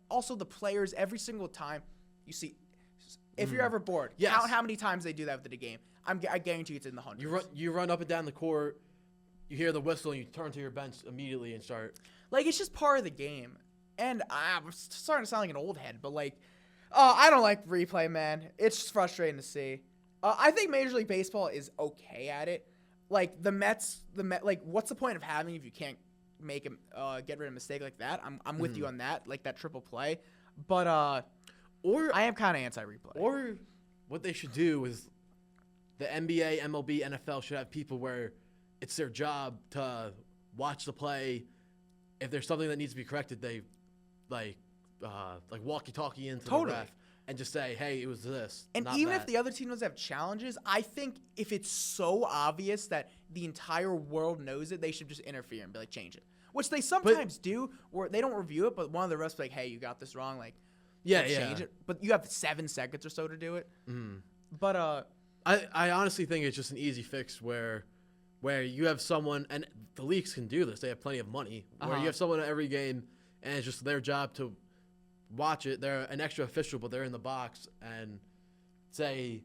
also the players every single time you see. If you're ever bored, count how many times they do that within a game. I guarantee it's in the hundreds. You run up and down the court, you hear the whistle, and you turn to your bench immediately and start. Like, it's just part of the game. And I'm starting to sound like an old head, but like, I don't like replay, man. It's just frustrating to see. I think Major League Baseball is okay at it. Like the Mets, like, what's the point of having if you can't make him get rid of a mistake like that? I'm with you on that, like that triple play. But or I am kind of anti-replay. Or what they should do is the NBA, MLB, NFL should have people where it's their job to watch the play. If there's something that needs to be corrected, they like walkie-talkie into the ref and just say, "Hey, it was this." And even if the other team doesn't have challenges, I think if it's so obvious that the entire world knows it, they should just interfere and be like, change it. Which they sometimes do, where they don't review it, but one of the refs be like, "Hey, you got this wrong." Like, change it. But you have 7 seconds or so to do it. But I honestly think it's just an easy fix where you have someone, and the leagues can do this. They have plenty of money. Where you have someone at every game, and it's just their job to watch it. They're an extra official, but they're in the box and say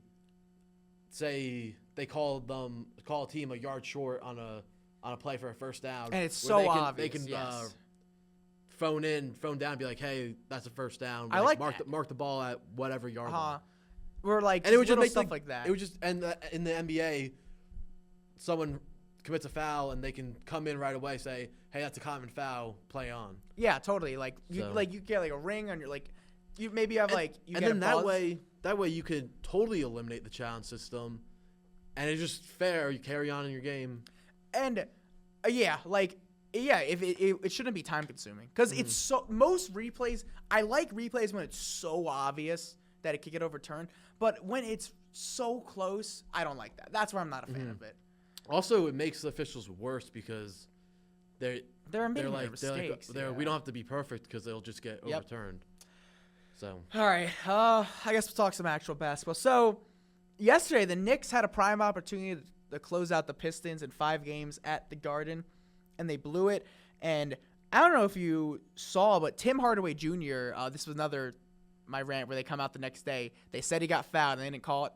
they call a team a yard short on a play for a first down. And it's so obvious. They can phone down and be like, "Hey, that's a first down." I like that. Mark the ball at whatever yard line. We're like, and it would just make stuff like that. It would just in the NBA, someone commits a foul and they can come in right away, say, "Hey, that's a common foul. Play on." Yeah, totally. Like you get like a ring on your you maybe have that way you could totally eliminate the challenge system, and it's just fair. You carry on in your game, and if it shouldn't be time consuming because it's so most replays. I like replays when it's so obvious that it could get overturned, but when it's so close, I don't like that. That's where I'm not a fan of it. Also, it makes the officials worse because they're admitting their mistakes. We don't have to be perfect because they'll just get overturned. So All right. I guess we'll talk some actual basketball. So yesterday, the Knicks had a prime opportunity to close out the Pistons in 5 games at the Garden, and they blew it. And I don't know if you saw, but Tim Hardaway Jr., this was my rant where they come out the next day. They said he got fouled, and they didn't call it.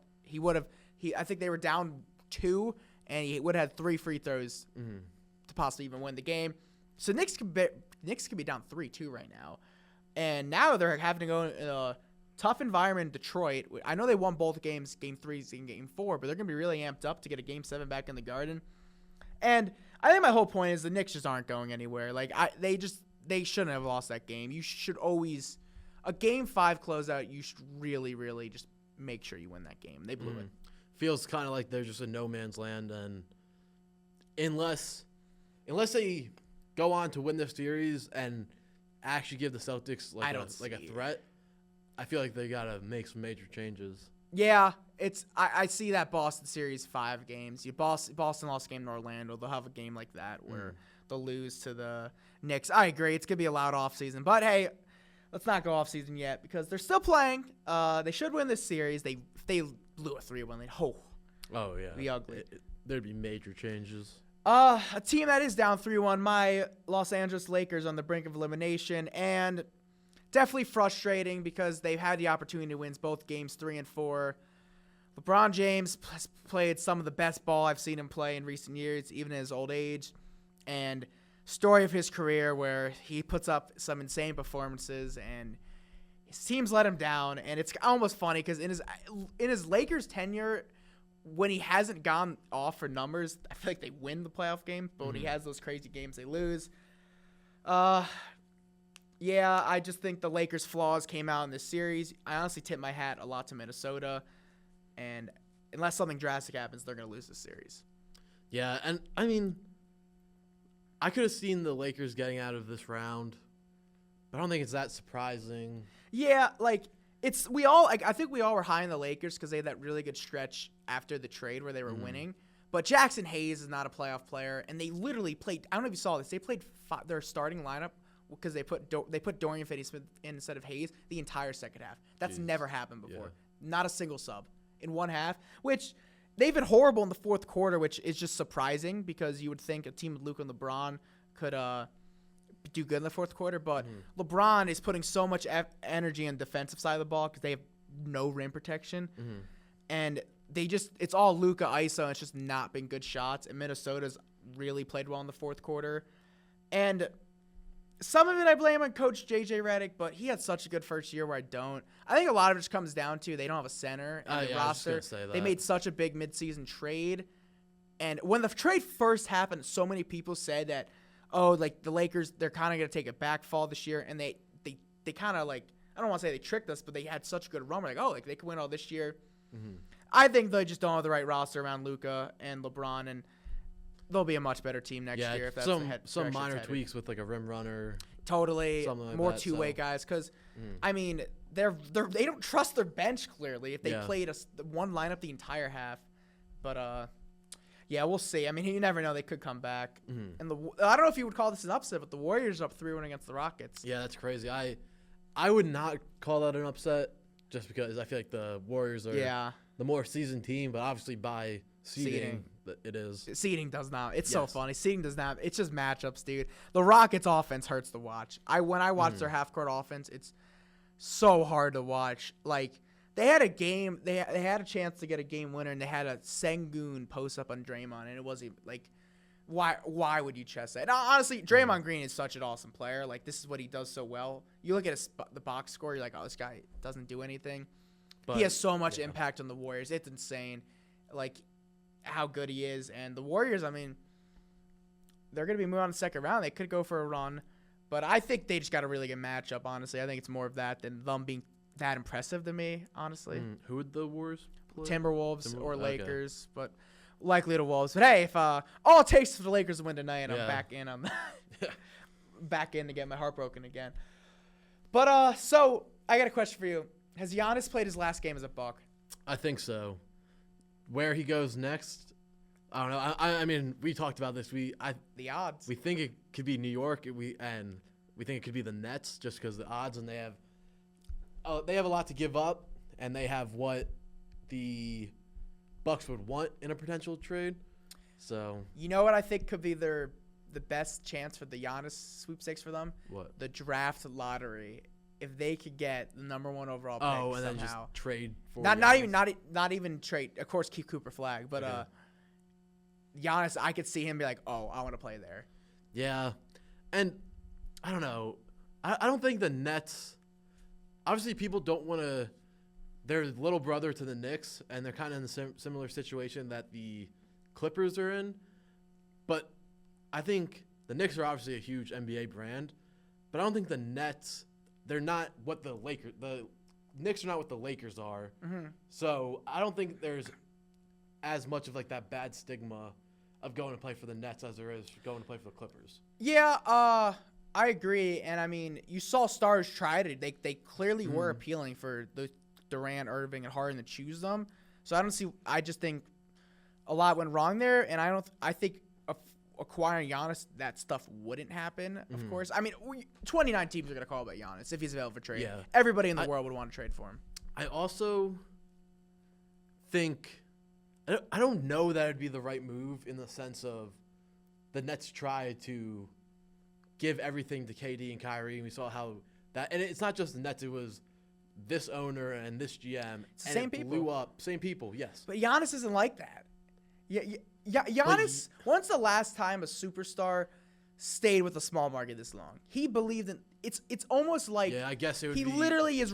I think they were down 2, and he would have had 3 free throws to possibly even win the game. So Knicks could be down 3-2 right now. And now they're having to go in a tough environment in Detroit. I know they won both games, Game 3 and Game 4, but they're going to be really amped up to get a Game 7 back in the Garden. And I think my whole point is the Knicks just aren't going anywhere. Like, they shouldn't have lost that game. You should always – a Game 5 closeout, you should really, really just make sure you win that game. They blew it. Feels kind of like they're just in no man's land, and unless they go on to win this series and actually give the Celtics like a threat, I feel like they gotta make some major changes. Yeah, I see that Boston series 5 games. Boston lost a game to Orlando. They'll have a game like that where they'll lose to the Knicks. I agree. It's gonna be a loud offseason, but hey, let's not go offseason yet because they're still playing. They should win this series. If they blew a 3-1 lead, oh yeah, be ugly. There'd be major changes. A team that is down 3-1, my Los Angeles Lakers on the brink of elimination, and definitely frustrating because they've had the opportunity to win both games 3 and 4. LeBron James has played some of the best ball I've seen him play in recent years, even in his old age. And story of his career where he puts up some insane performances and his teams let him down. And it's almost funny because in his Lakers tenure, when he hasn't gone off for numbers, I feel like they win the playoff game. But when he has those crazy games, they lose. Yeah, I just think the Lakers' flaws came out in this series. I honestly tip my hat a lot to Minnesota. And unless something drastic happens, they're going to lose this series. Yeah, and I mean, I could have seen the Lakers getting out of this round, but I don't think it's that surprising. Yeah, like I think we all were high on the Lakers because they had that really good stretch after the trade where they were winning. But Jackson Hayes is not a playoff player, and they literally played. I don't know if you saw this. They played their starting lineup because they put Dorian Finney-Smith in instead of Hayes the entire second half. That's never happened before. Yeah. Not a single sub in one half, which they've been horrible in the fourth quarter, which is just surprising because you would think a team with Luka and LeBron could do good in the fourth quarter. But LeBron is putting so much energy on the defensive side of the ball because they have no rim protection. And it's all Luka ISO, and it's just not been good shots. And Minnesota's really played well in the fourth quarter. And some of it I blame on Coach J.J. Redick, but he had such a good first year where I don't. I think a lot of it just comes down to they don't have a center in the roster. I was just gonna say that. They made such a big midseason trade. And when the trade first happened, so many people said that, like the Lakers, they're kind of going to take a back fall this year. And they kind of I don't want to say they tricked us, but they had such a good run. We're like, they could win all this year. I think they just don't have the right roster around Luka and LeBron, and they'll be a much better team next year if that's some minor tweaks with like a rim runner. Totally, like more that, two-way guys. Because I mean, they don't trust their bench clearly if they played one lineup the entire half. But yeah, we'll see. I mean, you never know; they could come back. And I don't know if you would call this an upset, but the Warriors are up 3-1 against the Rockets. Yeah, that's crazy. I would not call that an upset just because I feel like the Warriors are the more seasoned team, but obviously by seeding. It is. Seeding does not. It's so funny. Seeding does not. It's just matchups, dude. The Rockets' offense hurts to watch. When I watch their half-court offense, it's so hard to watch. Like, they had a game. They had a chance to get a game winner, and they had a Sengun post-up on Draymond, and it wasn't like, why would you chest that? Now, honestly, Draymond Green is such an awesome player. Like, this is what he does so well. You look at the box score, you're like, this guy doesn't do anything. But he has so much impact on the Warriors. It's insane. Like, how good he is. And the Warriors, I mean, they're going to be moving on to the second round. They could go for a run. But I think they just got a really good matchup, honestly. I think it's more of that than them being that impressive to me, honestly. Who would the Warriors play? Timberwolves or Lakers, but likely the Wolves. But hey, if all it takes for the Lakers to win tonight, and I'm back in on back in to get my heart broken again. But so I got a question for you. Has Giannis played his last game as a Buck? I think so. Where he goes next, I don't know. I mean, we talked about this. The odds. We think it could be New York, we think it could be the Nets just because the odds, and they have they have a lot to give up, and they have what the Bucks would want in a potential trade. So You know what I think could be the best chance for the Giannis sweepstakes for them? what? The draft lottery. If they could get the number 1 overall pick And then somehow. just trade for Not even trade. Of course, keep Cooper Flag, but Okay. Giannis, I could see him be like, "Oh, I want to play there." Yeah, and I don't know. I don't think the Nets. Obviously, people don't want to. They're little brother to the Knicks, and they're kind of in the similar situation that the Clippers are in. But I think the Knicks are obviously a huge NBA brand, but I don't think the Nets. They're not what the Lakers. The Knicks are not what the Lakers are. Mm-hmm. So I don't think there's as much of like that bad stigma of going to play for the Nets as there is going to play for the Clippers. Yeah, I agree, and I mean, you saw stars try it. They clearly were appealing for the Durant, Irving, and Harden to choose them. So I just think a lot went wrong there, and I think acquiring Giannis, that stuff wouldn't happen. Of course, I mean, 29 teams are gonna call about Giannis if he's available for trade. Yeah. Everybody in the world would want to trade for him. I also think I don't know that it'd be the right move in the sense of the Nets tried to give everything to KD and Kyrie, and we saw how that. And it's not just the Nets; it was this owner and this GM. It's the and same it people. blew up. Same people, yes. But Giannis isn't like that. Giannis. When's the last time a superstar stayed with a small market this long? He believed in it's almost like Yeah, I guess it would he be. literally is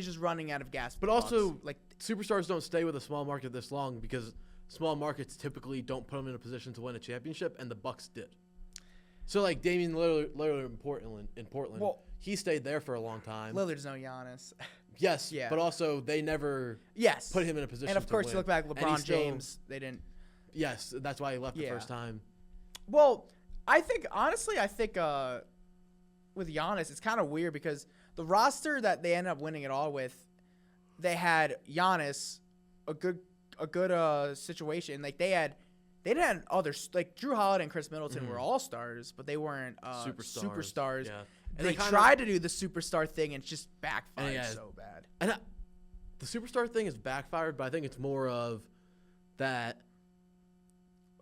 just running out of gas. But also, like superstars don't stay with a small market this long because small markets typically don't put them in a position to win a championship, and the Bucks did. So, like Damian Lillard in Portland, Well, he stayed there for a long time. Lillard's no Giannis. Yes, Yeah. but also they never Yes. put him in a position And of course, to you win. look back, And he LeBron still- James, they didn't. Yes, that's why he left the Yeah. first time. Well, I think with Giannis, it's kind of weird because the roster that they ended up winning it all with, they had Giannis, a good situation. Like they didn't have others like Drew Holiday and Chris Middleton were all stars, but they weren't superstars. Yeah. And they kinda- tried to do the superstar thing and it just backfired yeah. so bad. And the superstar thing is backfired, but I think it's more of that.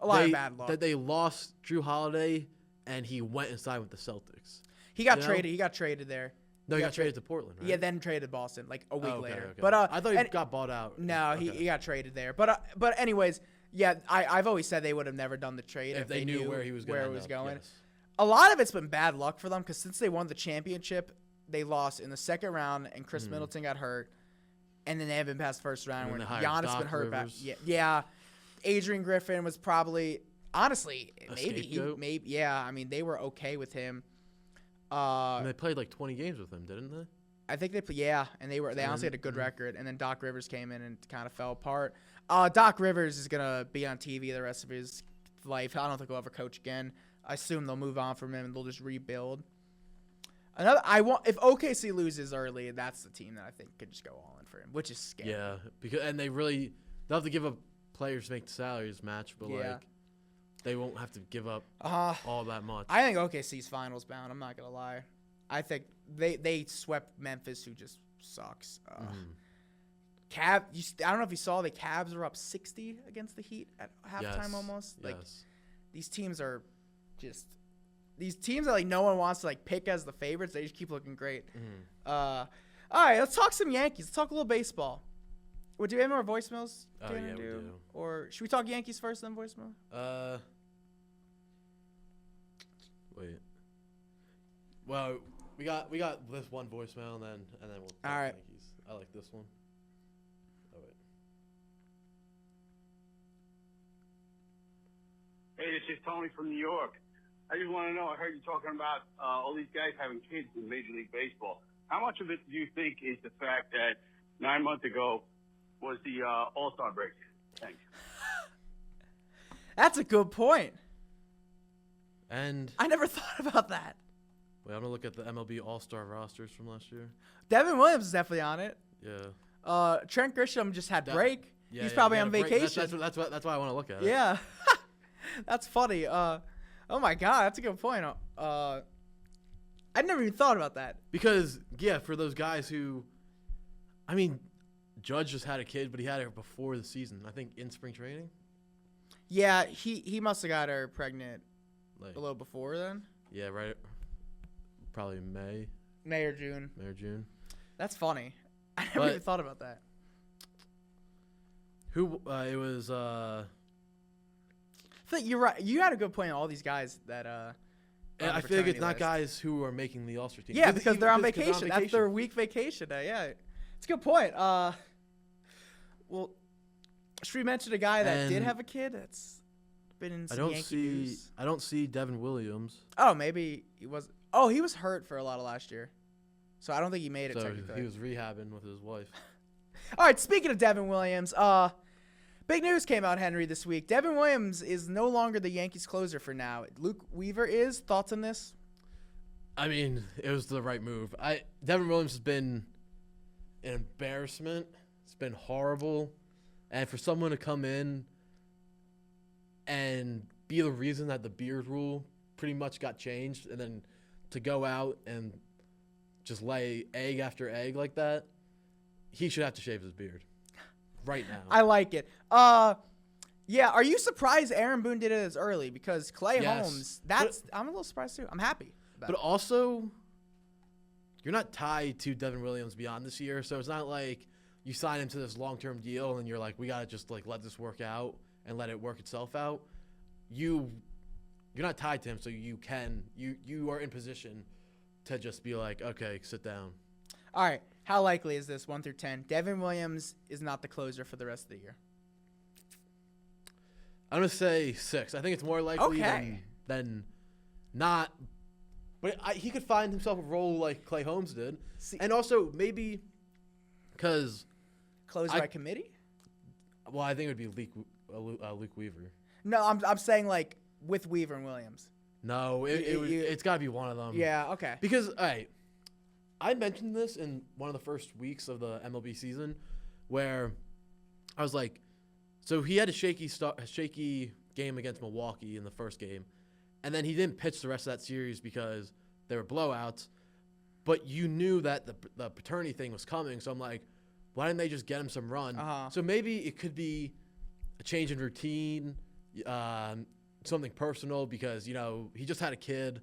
A lot of bad luck. That they lost Drew Holiday and he went and signed with the Celtics. He got you know? traded. He got traded there. No, he got traded to Portland, right? Yeah, then traded to Boston like a week Oh, okay, later. okay. But I thought he and- got bought out. No, Okay. he got traded there. But anyways, yeah, I've always said they would have never done the trade if they knew where he was where going. it was going. Yes. A lot of it's been bad luck for them because since they won the championship, they lost in the second round, and Chris Middleton got hurt, and then they haven't been past the first round. And Where then they hired Giannis Doc been hurt back. Rivers. Yeah. Adrian Griffin was probably honestly maybe scapegoat? I mean they were okay with him. And they played like 20 games with him, didn't they? I think and they honestly had a good record, and then Doc Rivers came in and kind of fell apart. Doc Rivers is gonna be on TV the rest of his life. I don't think he'll ever coach again. I assume they'll move on from him and they'll just rebuild. If OKC loses early, that's the team that I think could just go all in for him, which is scary. Yeah, because they'll have to give up players to make the salaries match, but Yeah. like they won't have to give up Uh, all that much. I think OKC's finals bound. I'm not gonna lie. I think they swept Memphis, who just sucks. I don't know if you saw the Cavs were up 60 against the Heat at halftime Yes, almost. Like yes. these teams are just these teams that like no one wants to like pick as the favorites. They just keep looking great. All right, let's talk some Yankees. Let's talk a little baseball. Do we have more voicemails? Oh, yeah, we do. Or should we talk Yankees first, then voicemail? Wait. Well, we got this one voicemail and then we'll talk All right. Yankees. I like this one. Oh wait. Hey, this is Tony from New York. I just want to know, I heard you talking about all these guys having kids in Major League Baseball. How much of it do you think is the fact that 9 months ago was the All-Star break? Thanks. That's a good point. And I never thought about that. wait, I'm gonna look at the MLB All-Star rosters from last year. Devin Williams is definitely on it. Yeah. Trent Grisham just had break. Yeah, He's yeah, probably he on had a break. vacation. That's why I want to look at it. Yeah. That's funny. Oh my God, that's a good point. I never even thought about that. Because, yeah, for those guys who, I mean, Judge just had a kid, but he had her before the season. I think in spring training. Yeah, he must have got her pregnant Like, a little before then. yeah, right. Probably May May or June. That's funny. I never But- even thought about that. Who, it was, I think you're right. You had a good point on all these guys that and I feel like it's not guys who are making the All-Star team. Yeah, because they're on because vacation. That's their week vacation day. Yeah, it's a good point. Well, should we mention a guy that did And have a kid that's been in some I don't Yankee see news? I don't see Devin Williams. Oh, maybe he was. Oh, he was hurt for a lot of last year, so I don't think he made it So technically. he was rehabbing with his wife. All right, speaking of Devin Williams, big news came out, Henry, this week. Devin Williams is no longer the Yankees closer for now. Luke Weaver is. Thoughts on this? I mean, it was the right move. Devin Williams has been an embarrassment. It's been horrible. And for someone to come in and be the reason that the beard rule pretty much got changed, and then to go out and just lay egg after egg like that, he should have to shave his beard right now. I like it. Yeah, are you surprised Aaron Boone did it as early? Because Clay Yes. Holmes, I'm a little surprised too. I'm happy about But it. also, you're not tied to Devin Williams beyond this year, so it's not like you sign him to this long-term deal and you're like, we gotta just like let this work out and let it work itself out. You're not tied to him, so you are in position to just be like, okay, sit down. All right, how likely is this, 1 through 10? Devin Williams is not the closer for the rest of the year. I'm gonna say 6. I think it's more likely Okay. than not. But he could find himself a role like Clay Holmes did, and also maybe because Closer by committee? well, I think it would be Luke Weaver. No, I'm saying like with Weaver and Williams. No, it's got to be one of them. Yeah, okay. Because, all right, I mentioned this in one of the first weeks of the MLB season where I was like, so he had a shaky game against Milwaukee in the first game, and then he didn't pitch the rest of that series because there were blowouts, but you knew that the paternity thing was coming, so I'm like, why didn't they just get him some run? So maybe it could be a change in routine, something personal because, you know, he just had a kid.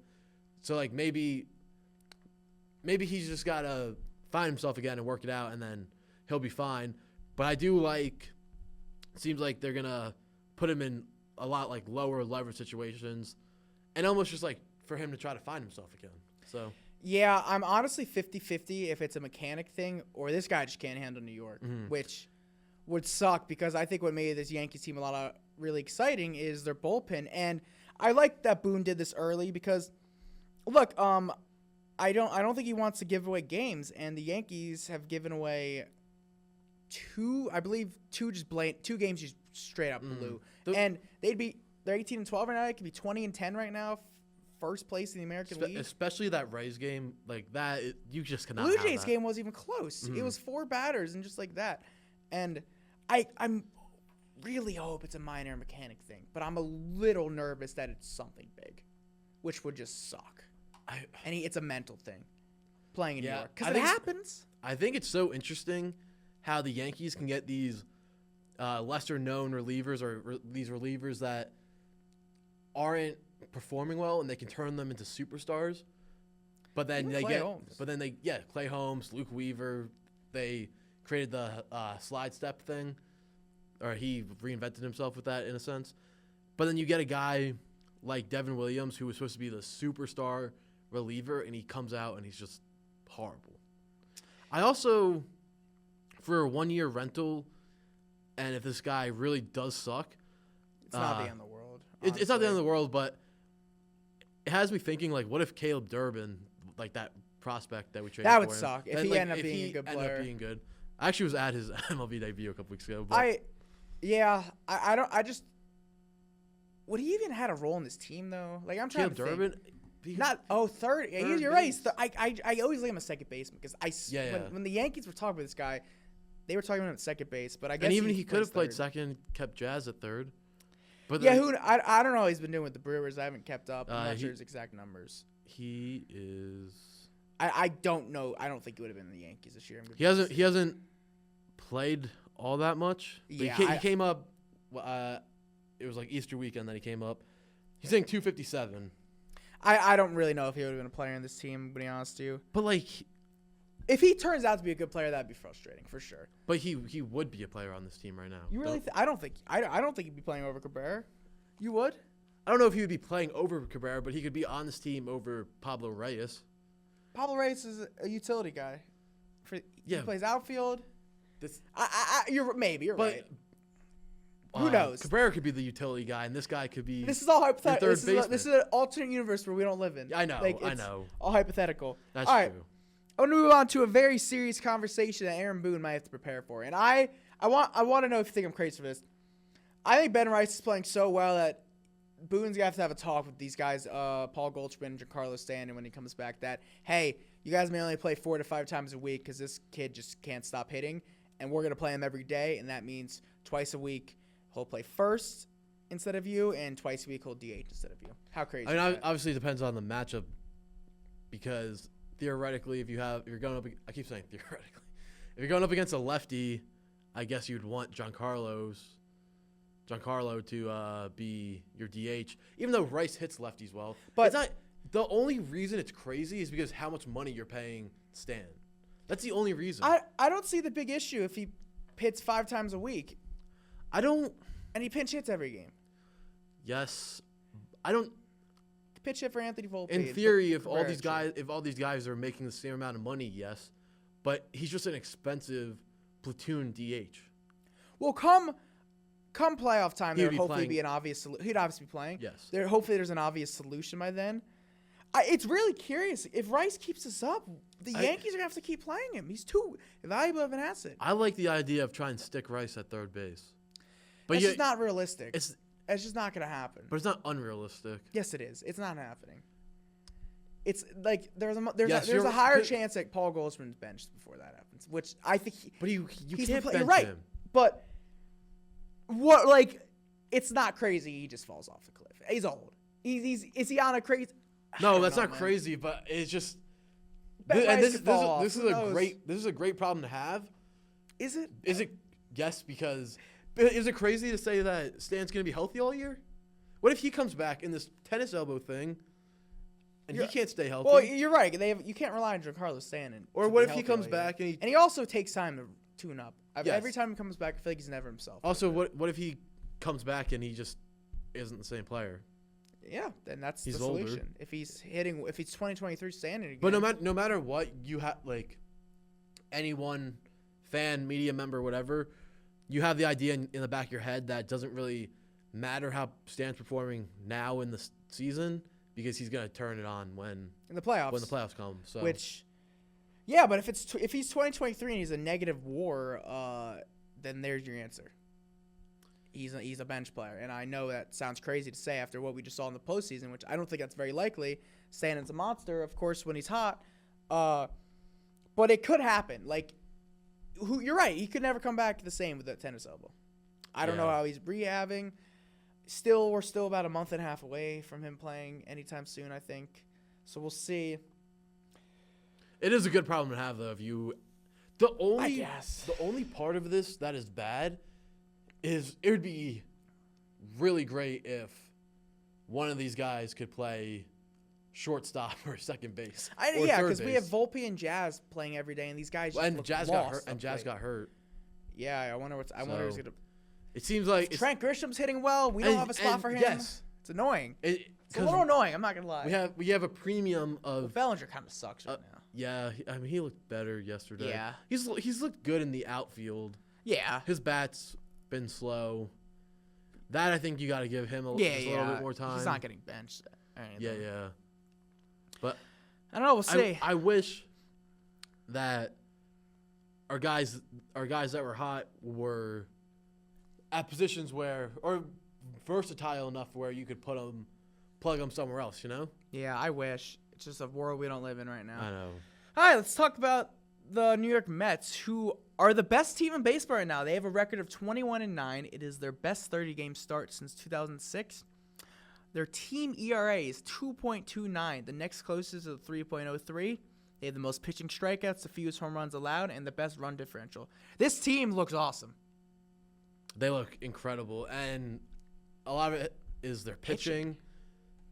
So, like, maybe he's just got to find himself again and work it out, and then he'll be fine. But I do like – it seems like they're going to put him in a lot, like, lower leverage situations and almost just, like, for him to try to find himself again. So – yeah, I'm honestly 50-50 if it's a mechanic thing or this guy just can't handle New York, which would suck because I think what made this Yankees team a lot of really exciting is their bullpen. And I like that Boone did this early because, look, I don't think he wants to give away games, and the Yankees have given away two games just straight up blue. And they're 18-12 right now. It could be 20-10 right now. First place in the American League. Especially that Rays game, like that, you just cannot Blue have Jays that. game wasn't even close. It was 4 batters and just like that. And I'm really hope it's a minor mechanic thing, but I'm a little nervous that it's something big, which would just suck. It's a mental thing, playing in New York, because it happens. I think it's so interesting how the Yankees can get these lesser-known relievers or these relievers that aren't performing well, and they can turn them into superstars. But then Clay Holmes, Luke Weaver, they created the slide step thing, or he reinvented himself with that in a sense. But then you get a guy like Devin Williams who was supposed to be the superstar reliever, and he comes out and he's just horrible. I also, for a 1-year rental, and if this guy really does suck, it's not the end of the world. It's not the end of the world, but it has me thinking, like, what if Caleb Durbin, like that prospect that we traded that would for him, suck if then, he like, ended up being a good player. Ended up being good. I actually was at his MLB debut a couple weeks ago. But would he even had a role in this team though? Like I'm trying Caleb to Durbin, think. Third. Yeah, third you're right. base. I always leave him a second baseman because when the Yankees were talking about this guy, they were talking about him at second base. But I guess and even he could have played third. second, kept Jazz at third. But Yeah, I don't know what he's been doing with the Brewers. I haven't kept up. I'm not sure his exact numbers. He is. I don't know. I don't think he would have been in the Yankees this year. He hasn't played all that much. But Yeah, he came up. It was like Easter weekend that he came up. He's hitting 257. I don't really know if he would have been a player in this team, to be honest with you. But like, If he turns out to be a good player, that'd be frustrating for sure. but he would be a player on this team right now. You really? I don't think. I don't think he'd be playing over Cabrera. You would? I don't know if he would be playing over Cabrera, but he could be on this team over Pablo Reyes. Pablo Reyes is a utility guy. He Yeah. plays outfield. This, You're but right. Who knows? Cabrera could be the utility guy, and this guy could be. This is all hypothetical. third This is an alternate universe where we don't live in. I know. Like, I it's know. All hypothetical. That's all right. true. I want to move on to a very serious conversation that Aaron Boone might have to prepare for, and I want to know if you think I'm crazy for this. I think Ben Rice is playing so well that Boone's gonna have to have a talk with these guys, Paul Goldschmidt and Giancarlo Stanton, when he comes back. That hey, you guys may only play 4 to 5 times a week because this kid just can't stop hitting, and we're gonna play him every day, and that means twice a week he'll play first instead of you, and twice a week he'll DH instead of you. How crazy? I mean, is that? obviously it depends on the matchup, because theoretically, if you're going up, I keep saying theoretically, if you're going up against a lefty, I guess you'd want Giancarlo to be your DH, even though Rice hits lefties well. But- it's not, the only reason it's crazy is because how much money you're paying Stan. That's the only reason. I don't see the big issue if he hits 5 times a week I don't. and he pinch hits every game. Yes, I don't. Pitch hit for Anthony Volpe. In and theory, put if all Cabrera these in short. guys, if all these guys are making the same amount of money, yes, but he's just an expensive platoon DH. Well, come playoff time, He there would would be hopefully playing- be an obvious. He'd obviously be playing. Yes. Hopefully there's an obvious solution by then. It's really curious if Rice keeps this up. The Yankees are gonna have to keep playing him. He's too valuable of an asset. I like the idea of trying to stick Rice at third base, but It's yeah, just not realistic. it's just not gonna happen. but it's not unrealistic. Yes, it is. It's not happening. It's like there's Yes, a you're- higher chance that Paul Goldschmidt's benched before that happens, which I think. But you he's can't you're bench right, him. but what like it's not crazy. He just falls off the cliff. He's old. Is he on a crazy? I No, don't that's know, not man. crazy, but it's just. Ben And Rice could fall off. this is Who a knows? great problem to have. Is it? Is it? Yes, because is it crazy to say that Stan's going to be healthy all year? What if he comes back in this tennis elbow thing, and he can't stay healthy? Well, you're right. You can't rely on Giancarlo Stanton. Or to what be if he healthy comes all year. back and he also takes time to tune up. Yes. Every time he comes back, I feel like he's never himself. Also, what if he comes back and he just isn't the same player? Yeah, then that's He's the older. solution. If he's 2023 Stanton again. But no matter what, you have like any one fan, media member, whatever, you have the idea in the back of your head that it doesn't really matter how Stan's performing now in the season because he's gonna turn it on when in the playoffs. come. So Which, yeah, but if he's 2023 and he's a negative WAR, then there's your answer. He's a bench player, and I know that sounds crazy to say after what we just saw in the postseason, which I don't think that's very likely. Stanton's a monster, of course, when he's hot, but it could happen. Like, you're right, he could never come back the same with that tennis elbow. I don't know Yeah. how he's rehabbing. We're still about a month and a half away from him playing anytime soon, I think. So we'll see. it is a good problem to have, though. I guess. The only part of this that is bad is it would be really great if one of these guys could play shortstop or second base. Or Yeah, third because we have base. Volpe and Jazz playing every day, and these guys just and look Jazz lost got hurt. And up Jazz late. got hurt. Yeah, I wonder who's So, gonna. It seems like Trent Grisham's hitting well. We don't have a spot for him. Yes, It's annoying. It's a 'cause little annoying. I'm not gonna lie. we have a premium of Bellinger kind of sucks right now. yeah. I mean, he looked better yesterday. Yeah. he's looked good in the outfield. Yeah. His bat's been slow. That I think you got to give him just a little bit more time. He's not getting benched. Or anything. Yeah. But I don't know. We'll see. I wish that our guys that were hot were at positions or versatile enough where you could plug them somewhere else. You know. Yeah, I wish. It's just a world we don't live in right now. I know. All right, let's talk about the New York Mets, who are the best team in baseball right now. They have a record of 21-9. It is their best 30-game start since 2006. Their team ERA is 2.29. The next closest is 3.03. They have the most pitching strikeouts, the fewest home runs allowed, and the best run differential. This team looks awesome. They look incredible, and a lot of it is their pitching,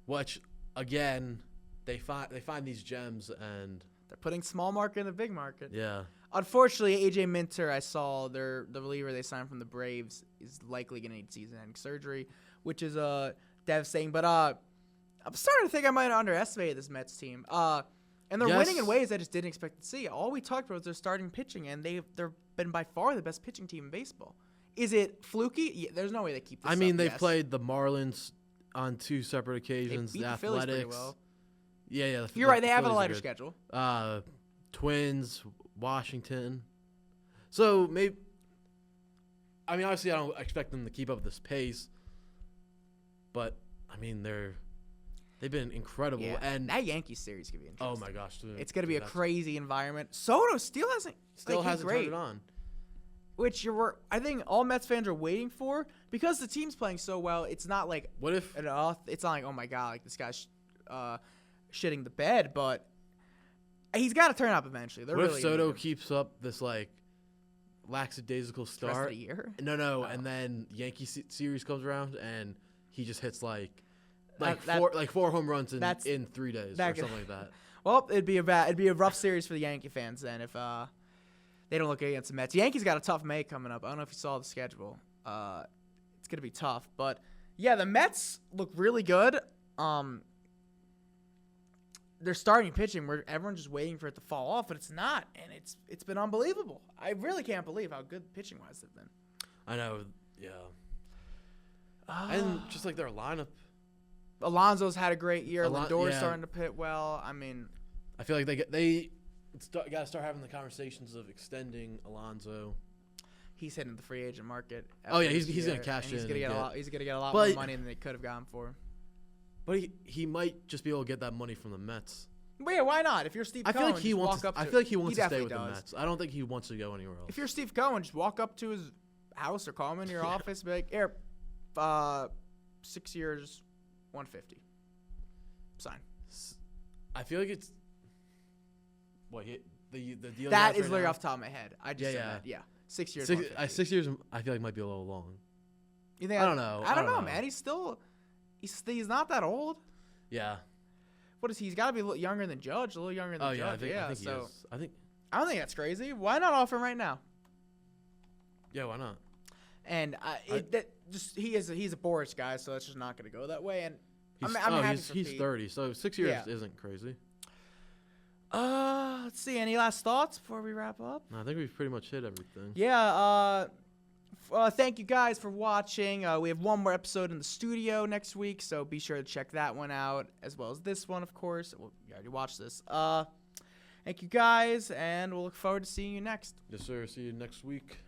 which again they find these gems, and they're putting small market in the big market. Yeah. Unfortunately, AJ Minter, I saw the reliever they signed from the Braves is likely going to need season-ending surgery, which is devastating. But I'm starting to think I might have underestimated this Mets team. And they're winning in ways I just didn't expect to see. All we talked about was their starting pitching, and they've been by far the best pitching team in baseball. Is it fluky? Yeah, there's no way they keep this up. They've played the Marlins on 2 separate occasions. They beat the Phillies pretty well. Yeah. You're right. They have a lighter schedule. Twins, Washington. So maybe. Obviously, I don't expect them to keep up this pace, but they've been incredible. Yeah, and that Yankees series could be interesting. Oh my gosh, dude, it's gonna be a crazy environment. Soto still hasn't turned it on. Which I think all Mets fans are waiting for because the team's playing so well. It's not like it's not like, oh my god, like this guy's shitting the bed, but he's got to turn up eventually. What if Soto keeps up this lackadaisical start? The rest of the year? No, and then Yankee series comes around and he just hits four home runs in 3 days or something like that. Well, it'd be a rough series for the Yankee fans then if they don't look good against the Mets. Yankees got a tough May coming up. I don't know if you saw the schedule. It's gonna be tough, but yeah, the Mets look really good. They're starting pitching where everyone's just waiting for it to fall off, but it's not, and it's been unbelievable. I really can't believe how good pitching wise they've been. I know, yeah. And just like their lineup. Alonso's had a great year. Lindor's starting to pit well. I feel like they got to start having the conversations of extending Alonso. He's hitting the free agent market. Oh yeah, he's gonna cash in. He's gonna get a lot more money than they could have gotten for him. But he might just be able to get that money from the Mets. But yeah, why not? If you're Steve Cohen, I feel like he wants to stay with the Mets. I don't think he wants to go anywhere else. If you're Steve Cohen, just walk up to his house or call him in your office, and be like, "Here, 6 years, $150. Sign." I feel like it's the deal. That is literally off the top of my head. I just said that. Yeah, 6 years. 6 years. I feel like might be a little long. You think? I don't know. I don't know, man. He's not that old. Yeah. What is he? He's got to be a little younger than Judge. A little younger than Judge. I think he is. I don't think that's crazy. Why not offer him right now? Yeah, why not? And he's a Boris guy, so that's just not going to go that way. And I'm happy for he's Pete. 30, so 6 years isn't crazy. Let's see. Any last thoughts before we wrap up? No, I think we've pretty much hit everything. Yeah. Thank you guys for watching. We have one more episode in the studio next week, so be sure to check that one out, as well as this one, of course. Well, you already watched this. Thank you guys, and we'll look forward to seeing you next. Yes, sir. See you next week.